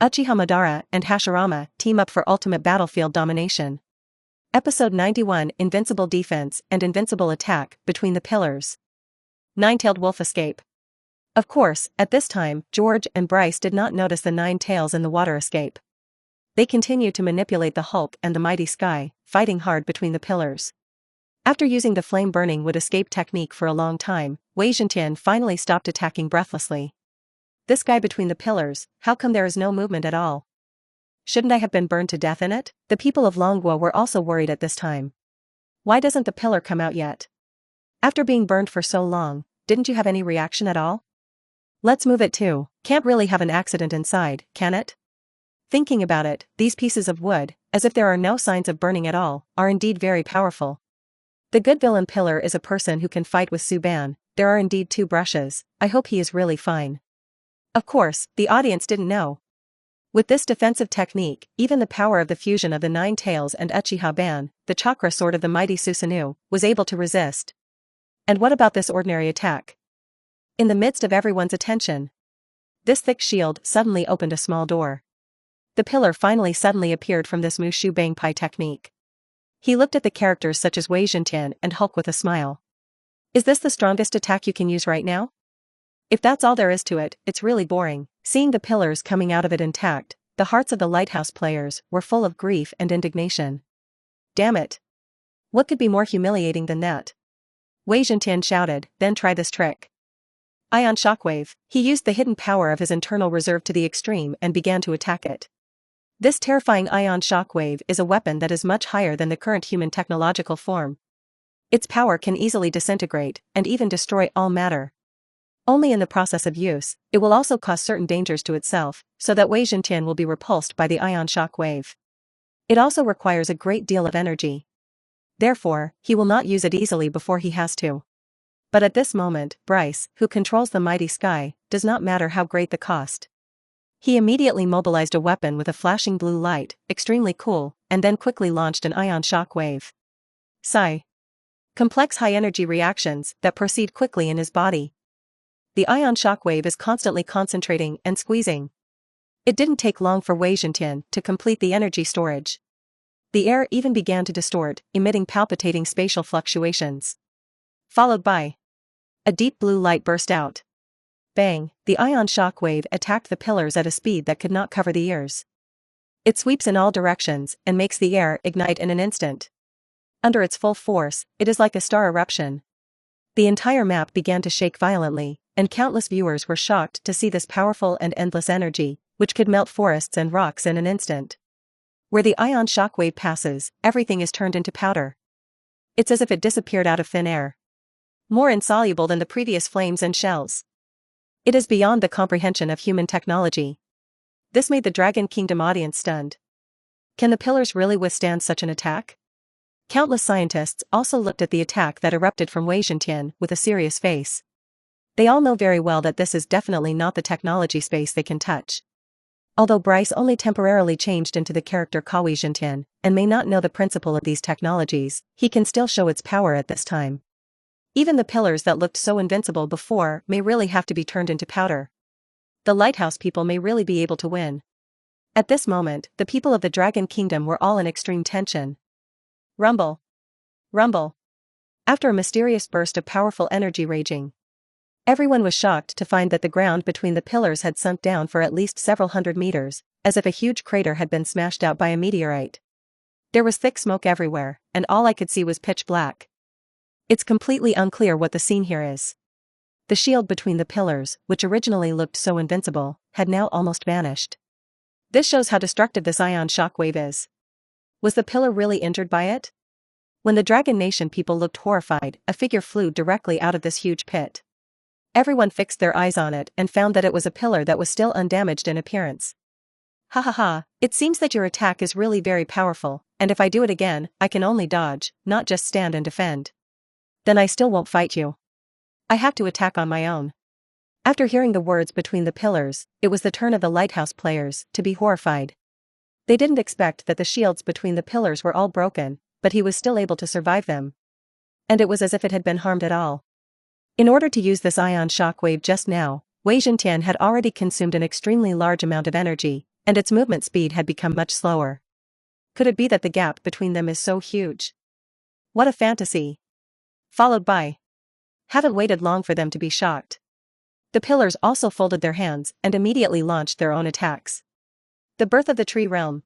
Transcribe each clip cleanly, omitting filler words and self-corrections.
Uchiha Madara and Hashirama team up for ultimate battlefield domination. Episode 91 Invincible Defense and Invincible Attack Between the Pillars. Nine-tailed wolf escape. Of course, at this time, George and Bryce did not notice the nine tails in the water escape. They continued to manipulate the Hulk and the mighty Sky, fighting hard between the pillars. After using the flame-burning wood escape technique for a long time, Wei Zhentian finally stopped attacking breathlessly. This guy between the pillars, how come there is no movement at all? Shouldn't I have been burned to death in it? The people of Longguo were also worried at this time. Why doesn't the pillar come out yet? After being burned for so long, didn't you have any reaction at all? Let's move it too. Can't really have an accident inside, can it? Thinking about it, these pieces of wood, as if there are no signs of burning at all, are indeed very powerful. The good villain pillar is a person who can fight with Suban. There are indeed two brushes. I hope he is really fine. Of course, the audience didn't know. With this defensive technique, even the power of the fusion of the nine tails and Uchiha Ban, the chakra sword of the mighty Susanoo, was able to resist. And what about this ordinary attack? In the midst of everyone's attention, this thick shield suddenly opened a small door. The pillar finally suddenly appeared from this Mushu Bangpai technique. He looked at the characters such as Wei Zhentian and Hulk with a smile. Is this the strongest attack you can use right now? If that's all there is to it, it's really boring. Seeing the pillars coming out of it intact, the hearts of the lighthouse players were full of grief and indignation. Damn it! What could be more humiliating than that? Wei Zhentian shouted, then try this trick. Ion Shockwave. He used the hidden power of his internal reserve to the extreme and began to attack it. This terrifying Ion Shockwave is a weapon that is much higher than the current human technological form. Its power can easily disintegrate and even destroy all matter. Only in the process of use, it will also cause certain dangers to itself, so that Wei Zhentian will be repulsed by the ion shock wave. It also requires a great deal of energy. Therefore, he will not use it easily before he has to. But at this moment, Bryce, who controls the mighty Sky, does not matter how great the cost. He immediately mobilized a weapon with a flashing blue light, extremely cool, and then quickly launched an ion shock wave. Sigh. Complex high-energy reactions that proceed quickly in his body. The ion shockwave is constantly concentrating and squeezing. It didn't take long for Wei Zhentian to complete the energy storage. The air even began to distort, emitting palpitating spatial fluctuations. Followed by a deep blue light burst out. Bang! The ion shockwave attacked the pillars at a speed that could not cover the ears. It sweeps in all directions and makes the air ignite in an instant. Under its full force, it is like a star eruption. The entire map began to shake violently, and countless viewers were shocked to see this powerful and endless energy, which could melt forests and rocks in an instant. Where the ion shockwave passes, everything is turned into powder. It's as if it disappeared out of thin air. More insoluble than the previous flames and shells. It is beyond the comprehension of human technology. This made the Dragon Kingdom audience stunned. Can the pillars really withstand such an attack? Countless scientists also looked at the attack that erupted from Wei Zhentian with a serious face. They all know very well that this is definitely not the technology space they can touch. Although Bryce only temporarily changed into the character Wei Zhentian, and may not know the principle of these technologies, he can still show its power at this time. Even the pillars that looked so invincible before may really have to be turned into powder. The lighthouse people may really be able to win. At this moment, the people of the Dragon Kingdom were all in extreme tension. Rumble. Rumble. After a mysterious burst of powerful energy raging, everyone was shocked to find that the ground between the pillars had sunk down for at least several hundred meters, as if a huge crater had been smashed out by a meteorite. There was thick smoke everywhere, and all I could see was pitch black. It's completely unclear what the scene here is. The shield between the pillars, which originally looked so invincible, had now almost vanished. This shows how destructive this ion shockwave is. Was the pillar really injured by it? When the Dragon Nation people looked horrified, a figure flew directly out of this huge pit. Everyone fixed their eyes on it and found that it was a pillar that was still undamaged in appearance. Ha ha ha, it seems that your attack is really very powerful, and if I do it again, I can only dodge, not just stand and defend. Then I still won't fight you. I have to attack on my own. After hearing the words between the pillars, it was the turn of the lighthouse players to be horrified. They didn't expect that the shields between the pillars were all broken, but he was still able to survive them. And it was as if it had been harmed at all. In order to use this ion shockwave just now, Wei Zhentian had already consumed an extremely large amount of energy, and its movement speed had become much slower. Could it be that the gap between them is so huge? What a fantasy! Followed by, haven't waited long for them to be shocked. The pillars also folded their hands and immediately launched their own attacks. The birth of the tree realm.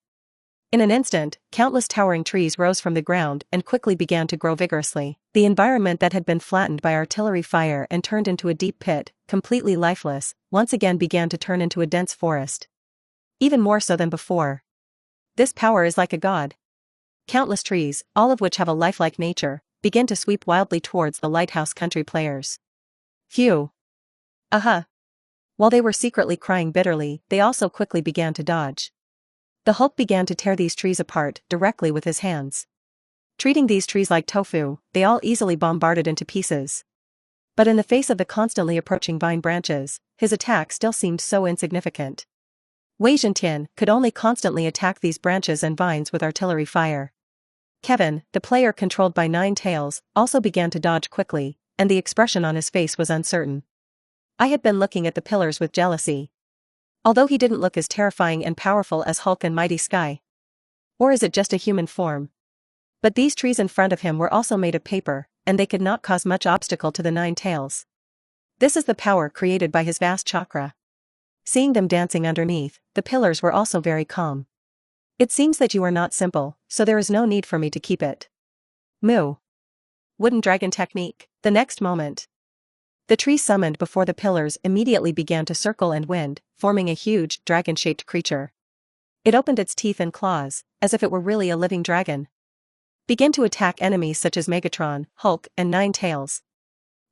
In an instant, countless towering trees rose from the ground and quickly began to grow vigorously. The environment that had been flattened by artillery fire and turned into a deep pit, completely lifeless, once again began to turn into a dense forest. Even more so than before. This power is like a god. Countless trees, all of which have a lifelike nature, begin to sweep wildly towards the lighthouse country players. Phew. While they were secretly crying bitterly, they also quickly began to dodge. The Hulk began to tear these trees apart directly with his hands. Treating these trees like tofu, they all easily bombarded into pieces. But in the face of the constantly approaching vine branches, his attack still seemed so insignificant. Wei Zhentian could only constantly attack these branches and vines with artillery fire. Kevin, the player controlled by Nine Tails, also began to dodge quickly, and the expression on his face was uncertain. I had been looking at the pillars with jealousy. Although he didn't look as terrifying and powerful as Hulk and Mighty Sky. Or is it just a human form? But these trees in front of him were also made of paper, and they could not cause much obstacle to the Nine Tails. This is the power created by his vast chakra. Seeing them dancing underneath, the pillars were also very calm. It seems that you are not simple, so there is no need for me to keep it. Moo. Wooden dragon technique. The next moment, the tree summoned before the pillars immediately began to circle and wind, forming a huge, dragon-shaped creature. It opened its teeth and claws, as if it were really a living dragon. Began to attack enemies such as Megatron, Hulk, and Nine Tails.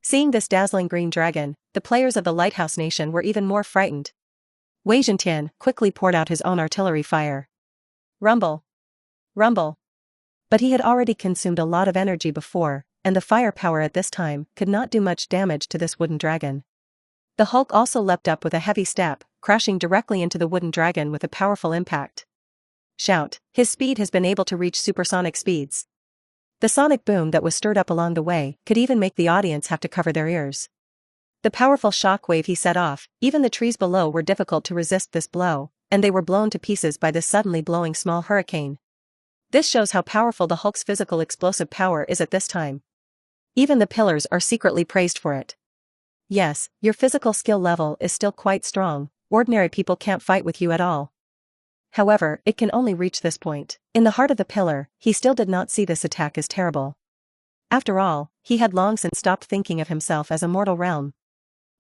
Seeing this dazzling green dragon, the players of the Lighthouse Nation were even more frightened. Wei Zhentian quickly poured out his own artillery fire. Rumble. Rumble. But he had already consumed a lot of energy before, and the firepower at this time could not do much damage to this wooden dragon. The Hulk also leapt up with a heavy step, crashing directly into the wooden dragon with a powerful impact. Shout. His speed has been able to reach supersonic speeds. The sonic boom that was stirred up along the way could even make the audience have to cover their ears. The powerful shockwave he set off, even the trees below were difficult to resist this blow, and they were blown to pieces by this suddenly blowing small hurricane. This shows how powerful the Hulk's physical explosive power is at this time. Even the pillars are secretly praised for it. Yes, your physical skill level is still quite strong, ordinary people can't fight with you at all. However, it can only reach this point. In the heart of the pillar, he still did not see this attack as terrible. After all, he had long since stopped thinking of himself as a mortal realm.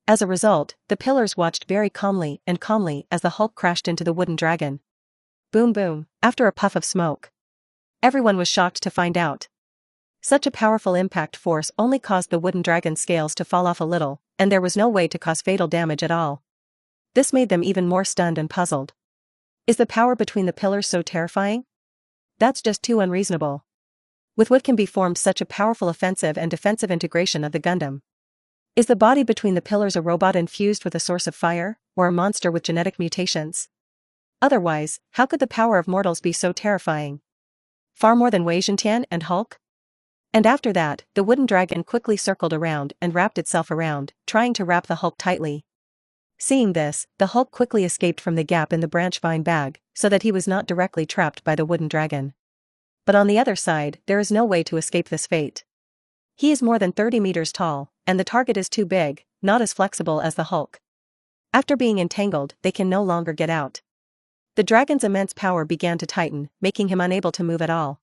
As a result, the pillars watched very calmly as the Hulk crashed into the wooden dragon. Boom boom, after a puff of smoke. Everyone was shocked to find out. Such a powerful impact force only caused the wooden dragon's scales to fall off a little, and there was no way to cause fatal damage at all. This made them even more stunned and puzzled. Is the power between the pillars so terrifying? That's just too unreasonable. With what can be formed such a powerful offensive and defensive integration of the Gundam? Is the body between the pillars a robot infused with a source of fire, or a monster with genetic mutations? Otherwise, how could the power of mortals be so terrifying? Far more than Wei Zhentian and Hulk? And after that, the wooden dragon quickly circled around and wrapped itself around, trying to wrap the Hulk tightly. Seeing this, the Hulk quickly escaped from the gap in the branch vine bag, so that he was not directly trapped by the wooden dragon. But on the other side, there is no way to escape this fate. He is more than 30 meters tall, and the target is too big, not as flexible as the Hulk. After being entangled, they can no longer get out. The dragon's immense power began to tighten, making him unable to move at all.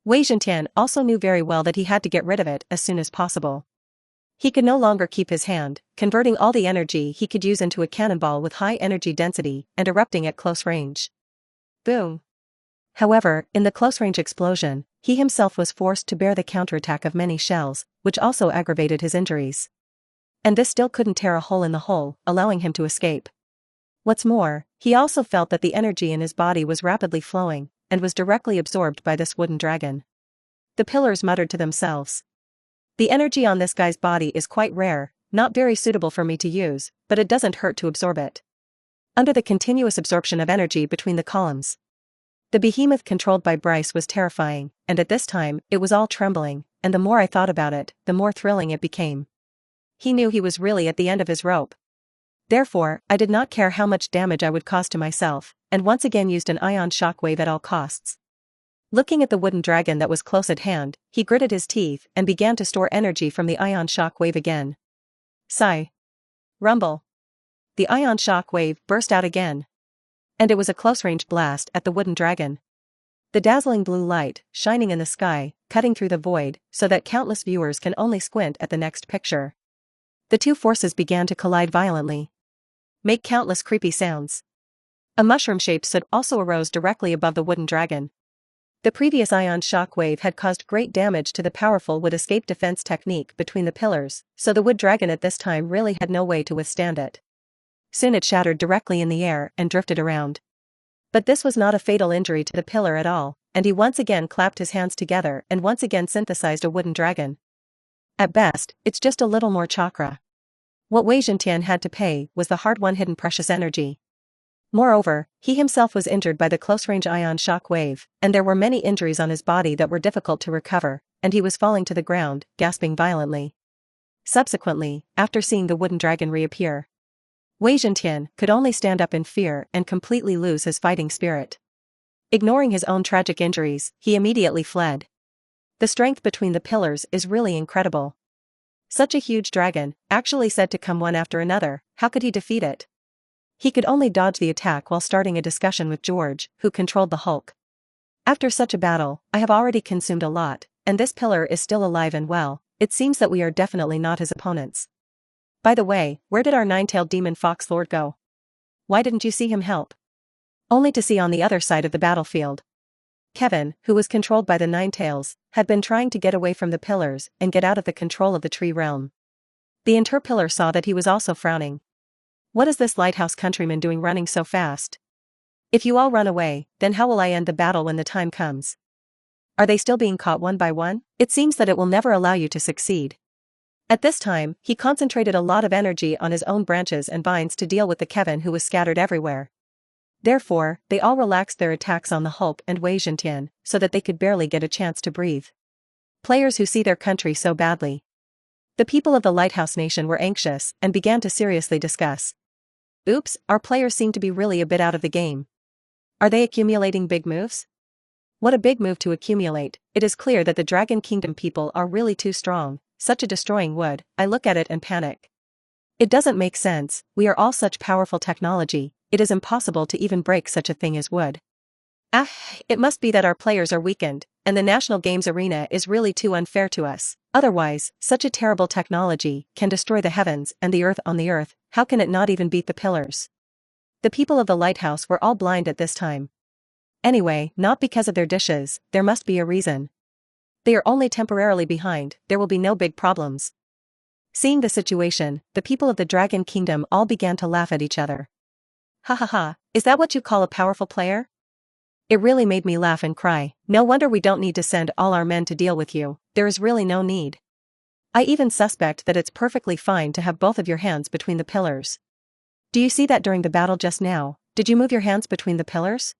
Wei Zhentian also knew very well that he had to get rid of it as soon as possible. He could no longer keep his hand, converting all the energy he could use into a cannonball with high energy density and erupting at close range. Boom. However, in the close-range explosion, he himself was forced to bear the counterattack of many shells, which also aggravated his injuries. And this still couldn't tear a hole in the hull, allowing him to escape. What's more, he also felt that the energy in his body was rapidly flowing, and was directly absorbed by this wooden dragon. The pillars muttered to themselves. The energy on this guy's body is quite rare, not very suitable for me to use, but it doesn't hurt to absorb it. Under the continuous absorption of energy between the columns, the behemoth controlled by Bryce was terrifying, and at this time, it was all trembling, and the more I thought about it, the more thrilling it became. He knew he was really at the end of his rope. Therefore, I did not care how much damage I would cause to myself, and once again used an ion shockwave at all costs. Looking at the wooden dragon that was close at hand, he gritted his teeth and began to store energy from the ion shockwave again. Sigh. Rumble. The ion shockwave burst out again. And it was a close-range blast at the wooden dragon. The dazzling blue light, shining in the sky, cutting through the void, so that countless viewers can only squint at the next picture. The two forces began to collide violently. Make countless creepy sounds. A mushroom-shaped soot also arose directly above the wooden dragon. The previous ion shockwave had caused great damage to the powerful wood escape defense technique between the pillars, so the wood dragon at this time really had no way to withstand it. Soon it shattered directly in the air and drifted around. But this was not a fatal injury to the pillar at all, and he once again clapped his hands together and once again synthesized a wooden dragon. At best, it's just a little more chakra. What Wei Zhentian had to pay was the hard-won hidden precious energy. Moreover, he himself was injured by the close-range ion shock wave, and there were many injuries on his body that were difficult to recover, and he was falling to the ground, gasping violently. Subsequently, after seeing the wooden dragon reappear, Wei Zhentian could only stand up in fear and completely lose his fighting spirit. Ignoring his own tragic injuries, he immediately fled. The strength between the pillars is really incredible. Such a huge dragon, actually said to come one after another, how could he defeat it? He could only dodge the attack while starting a discussion with George, who controlled the Hulk. After such a battle, I have already consumed a lot, and this pillar is still alive and well. It seems that we are definitely not his opponents. By the way, where did our nine-tailed demon fox lord go? Why didn't you see him help? Only to see on the other side of the battlefield. Kevin, who was controlled by the Nine Tails, had been trying to get away from the pillars and get out of the control of the tree realm. The interpillar saw that he was also frowning. What is this lighthouse countryman doing running so fast? If you all run away, then how will I end the battle when the time comes? Are they still being caught one by one? It seems that it will never allow you to succeed. At this time, he concentrated a lot of energy on his own branches and vines to deal with the Kevin who was scattered everywhere. Therefore, they all relaxed their attacks on the Hulk and Wei Zhentian, so that they could barely get a chance to breathe. Players who see their country so badly. The people of the Lighthouse Nation were anxious and began to seriously discuss. Oops, our players seem to be really a bit out of the game. Are they accumulating big moves? What a big move to accumulate. It is clear that the Dragon Kingdom people are really too strong. Such a destroying wood, I look at it and panic. It doesn't make sense, we are all such powerful technology. It is impossible to even break such a thing as wood. It must be that our players are weakened, and the National Games Arena is really too unfair to us. Otherwise, such a terrible technology can destroy the heavens and the earth on the earth. How can it not even beat the pillars? The people of the lighthouse were all blind at this time. Anyway, not because of their dishes, there must be a reason. They are only temporarily behind, there will be no big problems. Seeing the situation, the people of the Dragon Kingdom all began to laugh at each other. Ha ha ha, is that what you call a powerful player? It really made me laugh and cry. No wonder we don't need to send all our men to deal with you, there is really no need. I even suspect that it's perfectly fine to have both of your hands between the pillars. Do you see that during the battle just now? Did you move your hands between the pillars?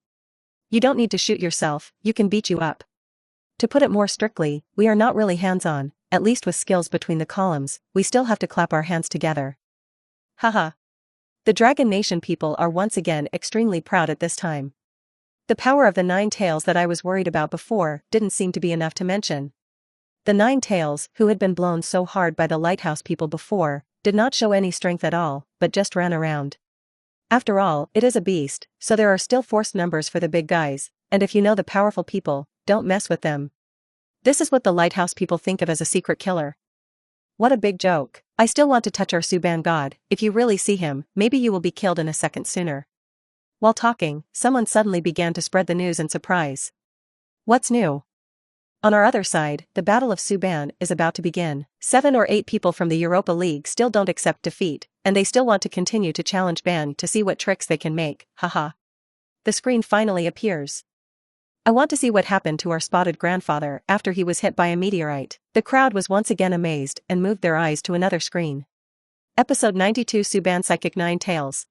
You don't need to shoot yourself, you can beat you up. To put it more strictly, we are not really hands-on, at least with skills between the columns, we still have to clap our hands together. Haha. The Dragon Nation people are once again extremely proud at this time. The power of the Nine Tails that I was worried about before didn't seem to be enough to mention. The Nine Tails, who had been blown so hard by the lighthouse people before, did not show any strength at all, but just ran around. After all, it is a beast, so there are still forced numbers for the big guys, and if you know the powerful people, don't mess with them. This is what the lighthouse people think of as a secret killer. What a big joke. I still want to touch our Suban god. If you really see him, maybe you will be killed in a second sooner. While talking, someone suddenly began to spread the news in surprise. What's new? On our other side, the Battle of Suban is about to begin. 7 or 8 people from the Europa League still don't accept defeat, and they still want to continue to challenge Ban to see what tricks they can make, haha. The screen finally appears. I want to see what happened to our spotted grandfather after he was hit by a meteorite. The crowd was once again amazed and moved their eyes to another screen. Episode 92 Suban Psychic Nine Tails.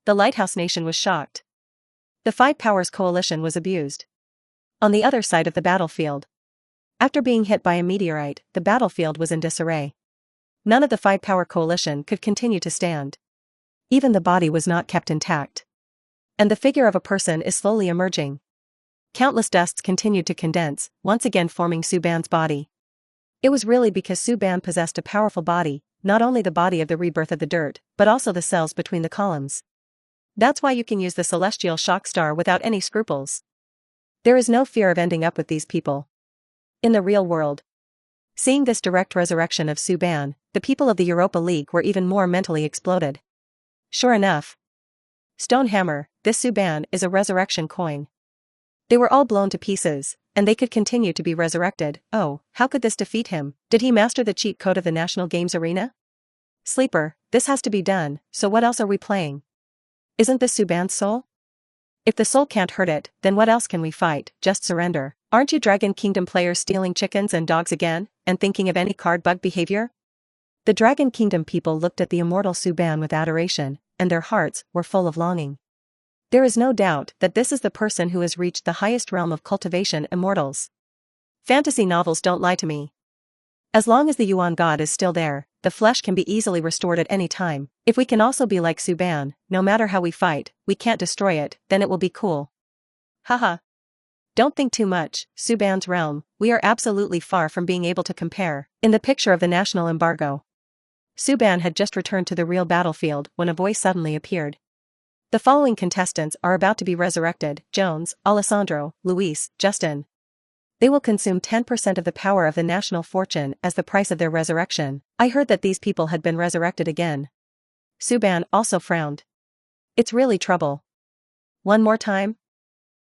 The Lighthouse Nation was shocked. The Five Powers Coalition was abused. On the other side of the battlefield. After being hit by a meteorite, the battlefield was in disarray. None of the Five Power Coalition could continue to stand. Even the body was not kept intact. And the figure of a person is slowly emerging. Countless dusts continued to condense, once again forming Suban's body. It was really because Suban possessed a powerful body, not only the body of the rebirth of the dirt, but also the cells between the columns. That's why you can use the celestial shock star without any scruples. There is no fear of ending up with these people. In the real world. Seeing this direct resurrection of Suban, the people of the Europa League were even more mentally exploded. Sure enough. Stonehammer, this Suban is a resurrection coin. They were all blown to pieces, and they could continue to be resurrected. Oh, how could this defeat him? Did he master the cheat code of the National Games Arena? Sleeper, this has to be done, so what else are we playing? Isn't this Suban's soul? If the soul can't hurt it, then what else can we fight? Just surrender. Aren't you Dragon Kingdom players stealing chickens and dogs again, and thinking of any card bug behavior? The Dragon Kingdom people looked at the immortal Suban with adoration, and their hearts were full of longing. There is no doubt that this is the person who has reached the highest realm of cultivation, immortals. Fantasy novels don't lie to me. As long as the Yuan god is still there, the flesh can be easily restored at any time. If we can also be like Suban, no matter how we fight, we can't destroy it, then it will be cool. Haha. Don't think too much, Suban's realm, we are absolutely far from being able to compare. In the picture of the national embargo, Suban had just returned to the real battlefield when a voice suddenly appeared. The following contestants are about to be resurrected: Jones, Alessandro, Luis, Justin. They will consume 10% of the power of the national fortune as the price of their resurrection. I heard that these people had been resurrected again. Suban also frowned. It's really trouble. One more time?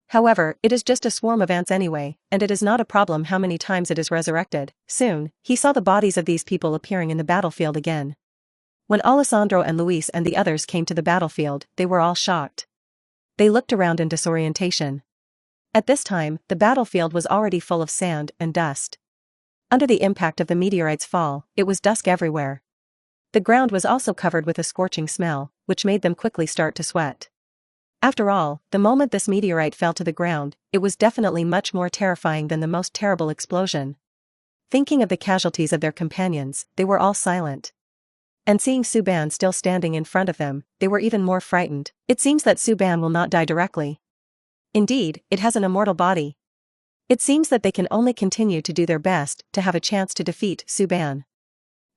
However, it is just a swarm of ants anyway, and it is not a problem how many times it is resurrected. Soon, he saw the bodies of these people appearing in the battlefield again. When Alessandro and Luis and the others came to the battlefield, they were all shocked. They looked around in disorientation. At this time, the battlefield was already full of sand and dust. Under the impact of the meteorite's fall, it was dusk everywhere. The ground was also covered with a scorching smell, which made them quickly start to sweat. After all, the moment this meteorite fell to the ground, it was definitely much more terrifying than the most terrible explosion. Thinking of the casualties of their companions, they were all silent. And seeing Suban still standing in front of them, they were even more frightened. It seems that Suban will not die directly. Indeed, it has an immortal body. It seems that they can only continue to do their best to have a chance to defeat Suban.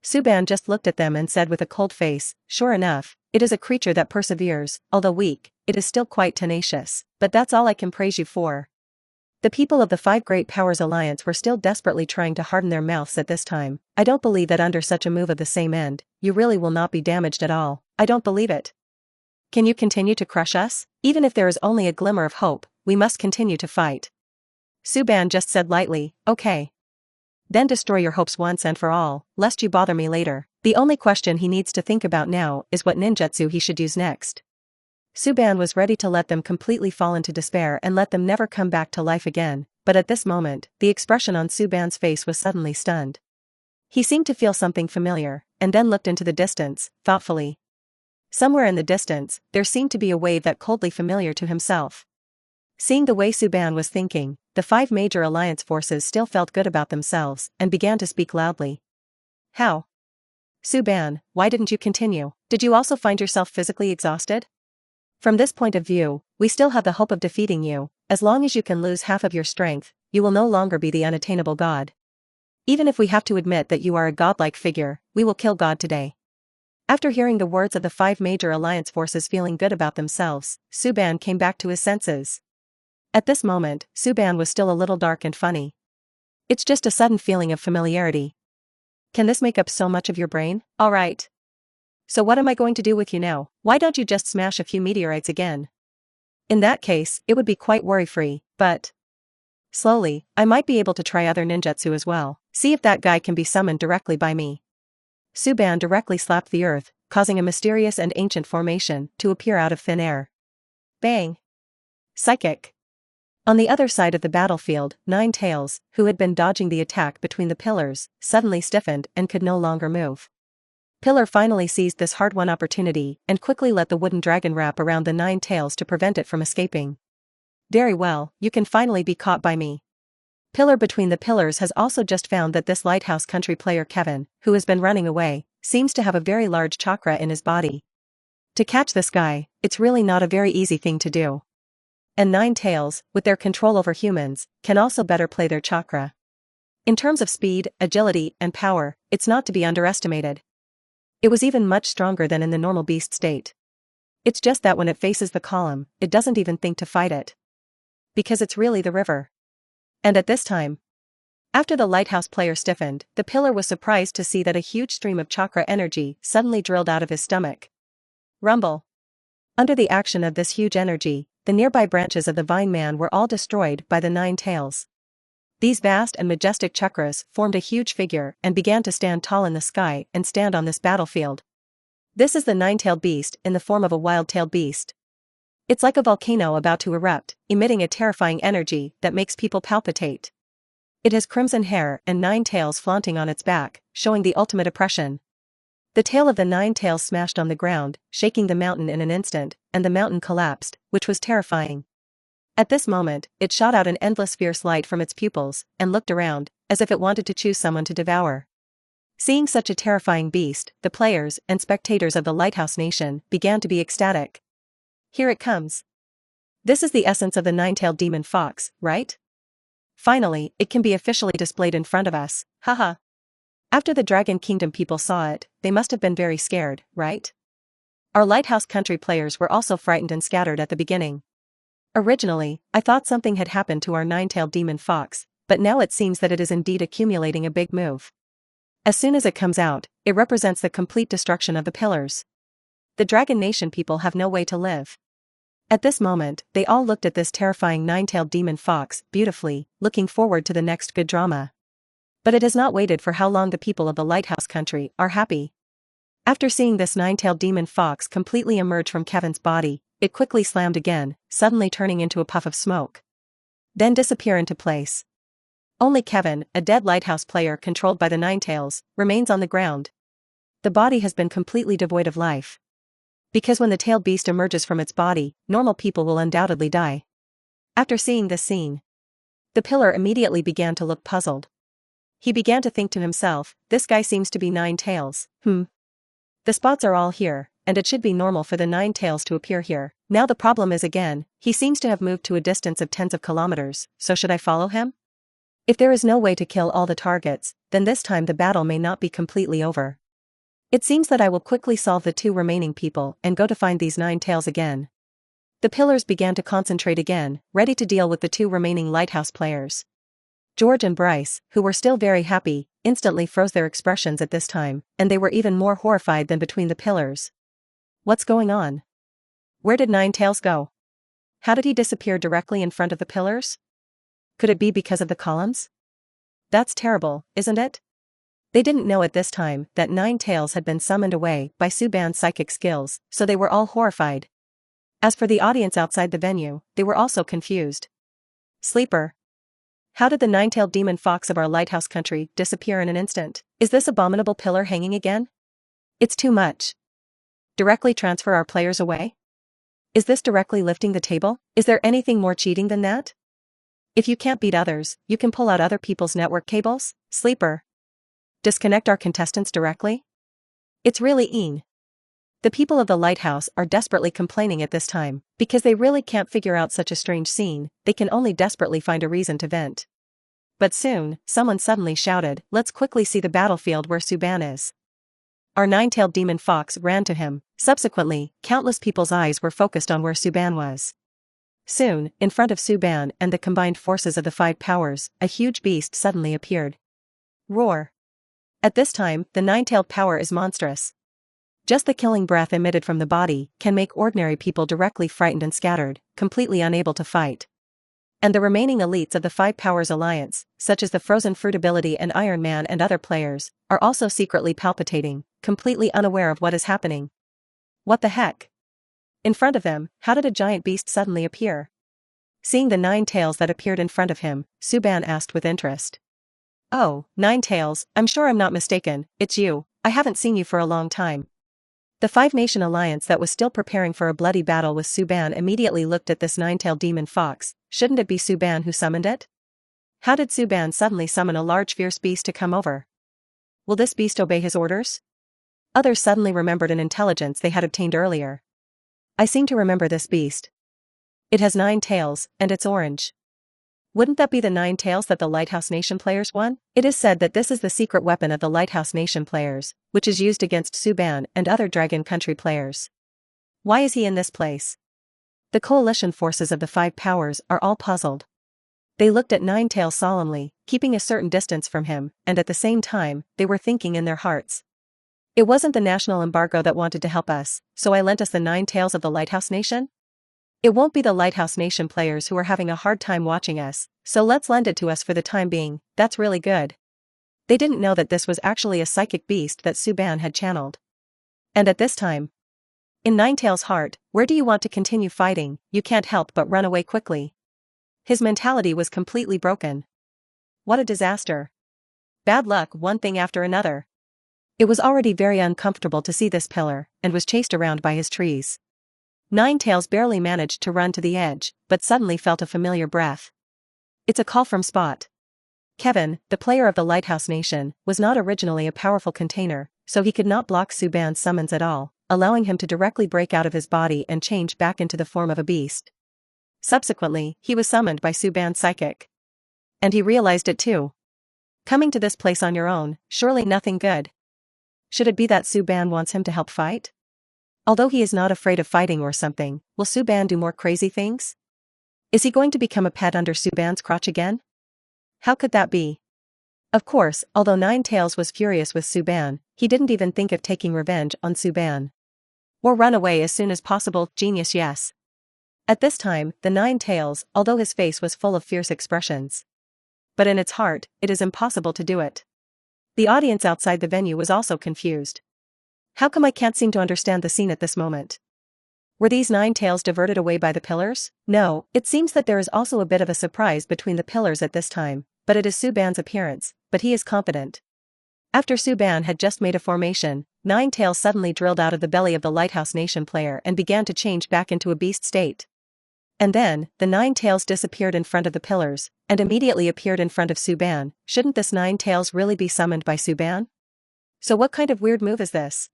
Suban just looked at them and said with a cold face, "Sure enough, it is a creature that perseveres, although weak, it is still quite tenacious, but that's all I can praise you for." The people of the Five Great Powers Alliance were still desperately trying to harden their mouths at this time. I don't believe that under such a move of the same end, you really will not be damaged at all. I don't believe it. Can you continue to crush us? Even if there is only a glimmer of hope, we must continue to fight. Suban just said lightly, "Okay. Then destroy your hopes once and for all, lest you bother me later." The only question he needs to think about now is what ninjutsu he should use next. Suban was ready to let them completely fall into despair and let them never come back to life again, but at this moment, the expression on Suban's face was suddenly stunned. He seemed to feel something familiar, and then looked into the distance, thoughtfully. Somewhere in the distance, there seemed to be a wave that coldly familiar to himself. Seeing the way Suban was thinking, the five major alliance forces still felt good about themselves and began to speak loudly. How? Suban, why didn't you continue? Did you also find yourself physically exhausted? From this point of view, we still have the hope of defeating you. As long as you can lose half of your strength, you will no longer be the unattainable god. Even if we have to admit that you are a godlike figure, we will kill God today. After hearing the words of the five major alliance forces feeling good about themselves, Suban came back to his senses. At this moment, Suban was still a little dark and funny. It's just a sudden feeling of familiarity. Can this make up so much of your brain? Alright. So what am I going to do with you now? Why don't you just smash a few meteorites again? In that case, it would be quite worry-free, but slowly, I might be able to try other ninjutsu as well. See if that guy can be summoned directly by me. Suban directly slapped the earth, causing a mysterious and ancient formation to appear out of thin air. Bang! Psychic! On the other side of the battlefield, Nine Tails, who had been dodging the attack between the pillars, suddenly stiffened and could no longer move. Pillar finally seized this hard-won opportunity and quickly let the wooden dragon wrap around the Nine Tails to prevent it from escaping. Very well, you can finally be caught by me. Pillar between the pillars has also just found that this Lighthouse Country player Kevin, who has been running away, seems to have a very large chakra in his body. To catch this guy, it's really not a very easy thing to do. And Nine Tails, with their control over humans, can also better play their chakra. In terms of speed, agility, and power, it's not to be underestimated. It was even much stronger than in the normal beast state. It's just that when it faces the column, it doesn't even think to fight it. Because it's really the river. And at this time, after the lighthouse player stiffened, the pillar was surprised to see that a huge stream of chakra energy suddenly drilled out of his stomach. Rumble. Under the action of this huge energy, the nearby branches of the Vine Man were all destroyed by the Nine Tails. These vast and majestic chakras formed a huge figure and began to stand tall in the sky and stand on this battlefield. This is the nine-tailed beast in the form of a wild-tailed beast. It's like a volcano about to erupt, emitting a terrifying energy that makes people palpitate. It has crimson hair and 9 tails flaunting on its back, showing the ultimate oppression. The tail of the 9 tails smashed on the ground, shaking the mountain in an instant, and the mountain collapsed, which was terrifying. At this moment, it shot out an endless fierce light from its pupils, and looked around, as if it wanted to choose someone to devour. Seeing such a terrifying beast, the players and spectators of the Lighthouse Nation began to be ecstatic. Here it comes. This is the essence of the 9-tailed demon fox, right? Finally, it can be officially displayed in front of us, haha. After the Dragon Kingdom people saw it, they must have been very scared, right? Our Lighthouse Country players were also frightened and scattered at the beginning. Originally, I thought something had happened to our 9-tailed demon fox, but now it seems that it is indeed accumulating a big move. As soon as it comes out, it represents the complete destruction of the pillars. The Dragon Nation people have no way to live. At this moment, they all looked at this terrifying 9-tailed demon fox beautifully, looking forward to the next good drama. But it has not waited for how long the people of the Lighthouse Country are happy. After seeing this 9-tailed demon fox completely emerge from Kevin's body, it quickly slammed again, suddenly turning into a puff of smoke. Then disappear into place. Only Kevin, a dead lighthouse player controlled by the 9 tails, remains on the ground. The body has been completely devoid of life. Because when the tailed beast emerges from its body, normal people will undoubtedly die. After seeing this scene, the pillar immediately began to look puzzled. He began to think to himself, this guy seems to be 9 tails, The spots are all here, and it should be normal for the 9 tails to appear here. Now the problem is again, he seems to have moved to a distance of tens of kilometers, so should I follow him? If there is no way to kill all the targets, then this time the battle may not be completely over. It seems that I will quickly solve the 2 remaining people and go to find these 9 tails again. The pillars began to concentrate again, ready to deal with the 2 remaining lighthouse players. George and Bryce, who were still very happy, instantly froze their expressions at this time, and they were even more horrified than between the pillars. What's going on? Where did 9 tails go? How did he disappear directly in front of the pillars? Could it be because of the columns? That's terrible, isn't it? They didn't know at this time that 9 tails had been summoned away by Suban's psychic skills, so they were all horrified. As for the audience outside the venue, they were also confused. Sleeper. How did the 9-tailed demon fox of our Lighthouse Country disappear in an instant? Is this abominable pillar hanging again? It's too much. Directly transfer our players away? Is this directly lifting the table? Is there anything more cheating than that? If you can't beat others, you can pull out other people's network cables? Sleeper. Disconnect our contestants directly? It's really The people of the lighthouse are desperately complaining at this time, because they really can't figure out such a strange scene, they can only desperately find a reason to vent. But soon, someone suddenly shouted, let's quickly see the battlefield where Suban is. Our 9-tailed demon fox ran to him. Subsequently, countless people's eyes were focused on where Suban was. Soon, in front of Suban and the combined forces of the 5 powers, a huge beast suddenly appeared. Roar. At this time, the 9-tailed power is monstrous. Just the killing breath emitted from the body can make ordinary people directly frightened and scattered, completely unable to fight. And the remaining elites of the 5 powers alliance, such as the Frozen Fruit ability and Iron Man and other players, are also secretly palpitating, completely unaware of what is happening. What the heck? In front of them, how did a giant beast suddenly appear? Seeing the 9 tails that appeared in front of him, Suban asked with interest. Oh, 9 tails, I'm sure I'm not mistaken, it's you, I haven't seen you for a long time. The 5-nation alliance that was still preparing for a bloody battle with Suban immediately looked at this 9-tailed demon fox. Shouldn't it be Suban who summoned it? How did Suban suddenly summon a large fierce beast to come over? Will this beast obey his orders? Others suddenly remembered an intelligence they had obtained earlier. I seem to remember this beast. It has 9 tails, and it's orange. Wouldn't that be the 9 tails that the Lighthouse Nation players won? It is said that this is the secret weapon of the Lighthouse Nation players, which is used against Suban and other Dragon Country players. Why is he in this place? The coalition forces of the 5 powers are all puzzled. They looked at Nine Tails solemnly, keeping a certain distance from him, and at the same time, they were thinking in their hearts. It wasn't the national embargo that wanted to help us, so I lent us the 9 tails of the Lighthouse Nation? It won't be the Lighthouse Nation players who are having a hard time watching us, so let's lend it to us for the time being. That's really good. They didn't know that this was actually a psychic beast that Suban had channeled. And at this time, in Nine Tails' heart, where do you want to continue fighting? You can't help but run away quickly. His mentality was completely broken. What a disaster. Bad luck, one thing after another. It was already very uncomfortable to see this pillar, and was chased around by his trees. Nine Tails barely managed to run to the edge, but suddenly felt a familiar breath. It's a call from Spot. Kevin, the player of the Lighthouse Nation, was not originally a powerful container, so he could not block Suban's summons at all, allowing him to directly break out of his body and change back into the form of a beast. Subsequently, he was summoned by Suban's psychic. And he realized it too. Coming to this place on your own, surely nothing good. Should it be that Suban wants him to help fight? Although he is not afraid of fighting or something, will Suban do more crazy things? Is he going to become a pet under Suban's crotch again? How could that be? Of course, although Nine Tails was furious with Suban, he didn't even think of taking revenge on Suban. Or run away as soon as possible. Genius, yes. At this time, the Nine Tails, although his face was full of fierce expressions. But in its heart, it is impossible to do it. The audience outside the venue was also confused. How come I can't seem to understand the scene at this moment? Were these 9 tails diverted away by the pillars? No, it seems that there is also a bit of a surprise between the pillars at this time, but it is Suban's appearance, but he is confident. After Suban had just made a formation, 9 tails suddenly drilled out of the belly of the Lighthouse Nation player and began to change back into a beast state. And then, the 9 tails disappeared in front of the pillars, and immediately appeared in front of Suban. Shouldn't this 9 tails really be summoned by Suban? So what kind of weird move is this?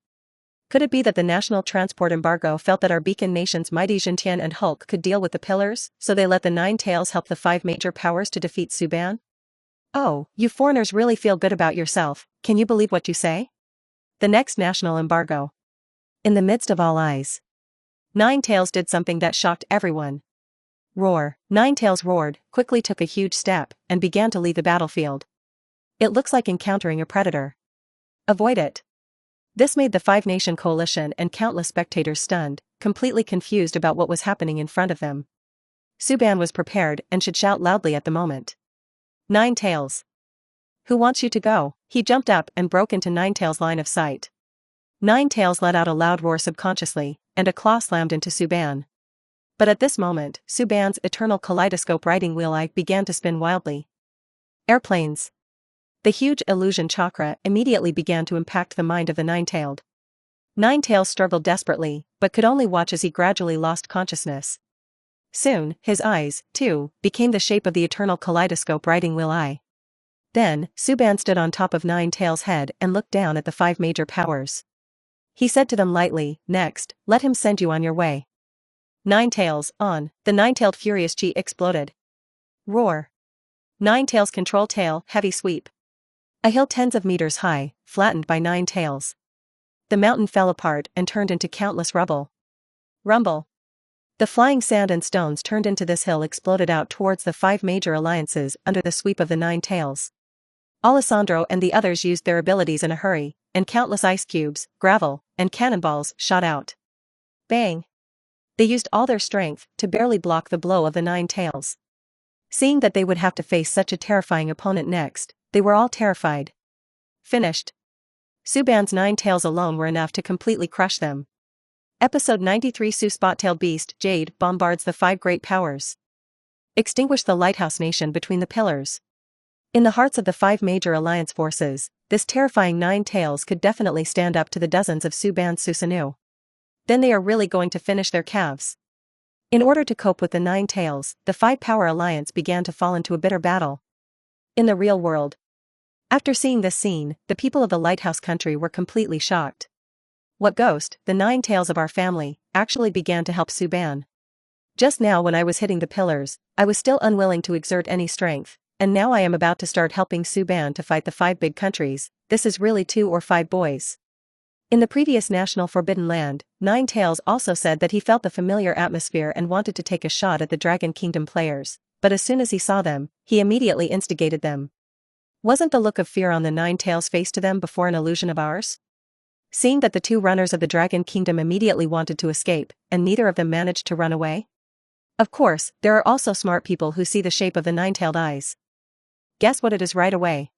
Could it be that the national transport embargo felt that our beacon nations Mighty Jintian and Hulk could deal with the pillars, so they let the 9 tails help the 5 major powers to defeat Suban? Oh, you foreigners really feel good about yourself, can you believe what you say? The next national embargo. In the midst of all eyes, 9 tails did something that shocked everyone. Roar. 9 tails roared, quickly took a huge step, and began to leave the battlefield. It looks like encountering a predator. Avoid it. This made the 5-nation coalition and countless spectators stunned, completely confused about what was happening in front of them. Suban was prepared and should shout loudly at the moment. 9 tails. Who wants you to go? He jumped up and broke into 9 tails' line of sight. 9 tails let out a loud roar subconsciously, and a claw slammed into Suban. But at this moment, Suban's eternal kaleidoscope riding wheel eye began to spin wildly. Airplanes. The huge illusion chakra immediately began to impact the mind of the 9-tailed. 9 tails struggled desperately, but could only watch as he gradually lost consciousness. Soon, his eyes, too, became the shape of the eternal kaleidoscope riding wheel eye. Then, Suban stood on top of 9 tails' head and looked down at the 5 major powers. He said to them lightly, "Next, let him send you on your way." 9 tails, on. The 9-tailed furious G exploded. Roar. 9 tails control tail, heavy sweep. A hill tens of meters high, flattened by 9 tails. The mountain fell apart and turned into countless rubble. Rumble. The flying sand and stones turned into this hill exploded out towards the 5 major alliances under the sweep of the 9 tails. Alessandro and the others used their abilities in a hurry, and countless ice cubes, gravel, and cannonballs shot out. Bang! They used all their strength to barely block the blow of the 9 tails. Seeing that they would have to face such a terrifying opponent next, they were all terrified. Finished. Suban's 9 tails alone were enough to completely crush them. Episode 93 Su Spot-tailed Beast Jade bombards the 5 great powers. Extinguish the Lighthouse Nation between the pillars. In the hearts of the 5 major alliance forces, this terrifying 9 tails could definitely stand up to the dozens of Suban's Susanoo. Then they are really going to finish their calves. In order to cope with the 9 tails, the 5-power alliance began to fall into a bitter battle. In the real world. After seeing this scene, the people of the Lighthouse country were completely shocked. What ghost, the 9 tails of our family, actually began to help Suban. Just now when I was hitting the pillars, I was still unwilling to exert any strength, and now I am about to start helping Suban to fight the 5 big countries. This is really 2 or 5 boys. In the previous National Forbidden Land, Ninetales also said that he felt the familiar atmosphere and wanted to take a shot at the Dragon Kingdom players, but as soon as he saw them, he immediately instigated them. Wasn't the look of fear on the Ninetales' face to them before an illusion of ours? Seeing that the 2 runners of the Dragon Kingdom immediately wanted to escape, and neither of them managed to run away? Of course, there are also smart people who see the shape of the 9-tailed eyes. Guess what it is right away.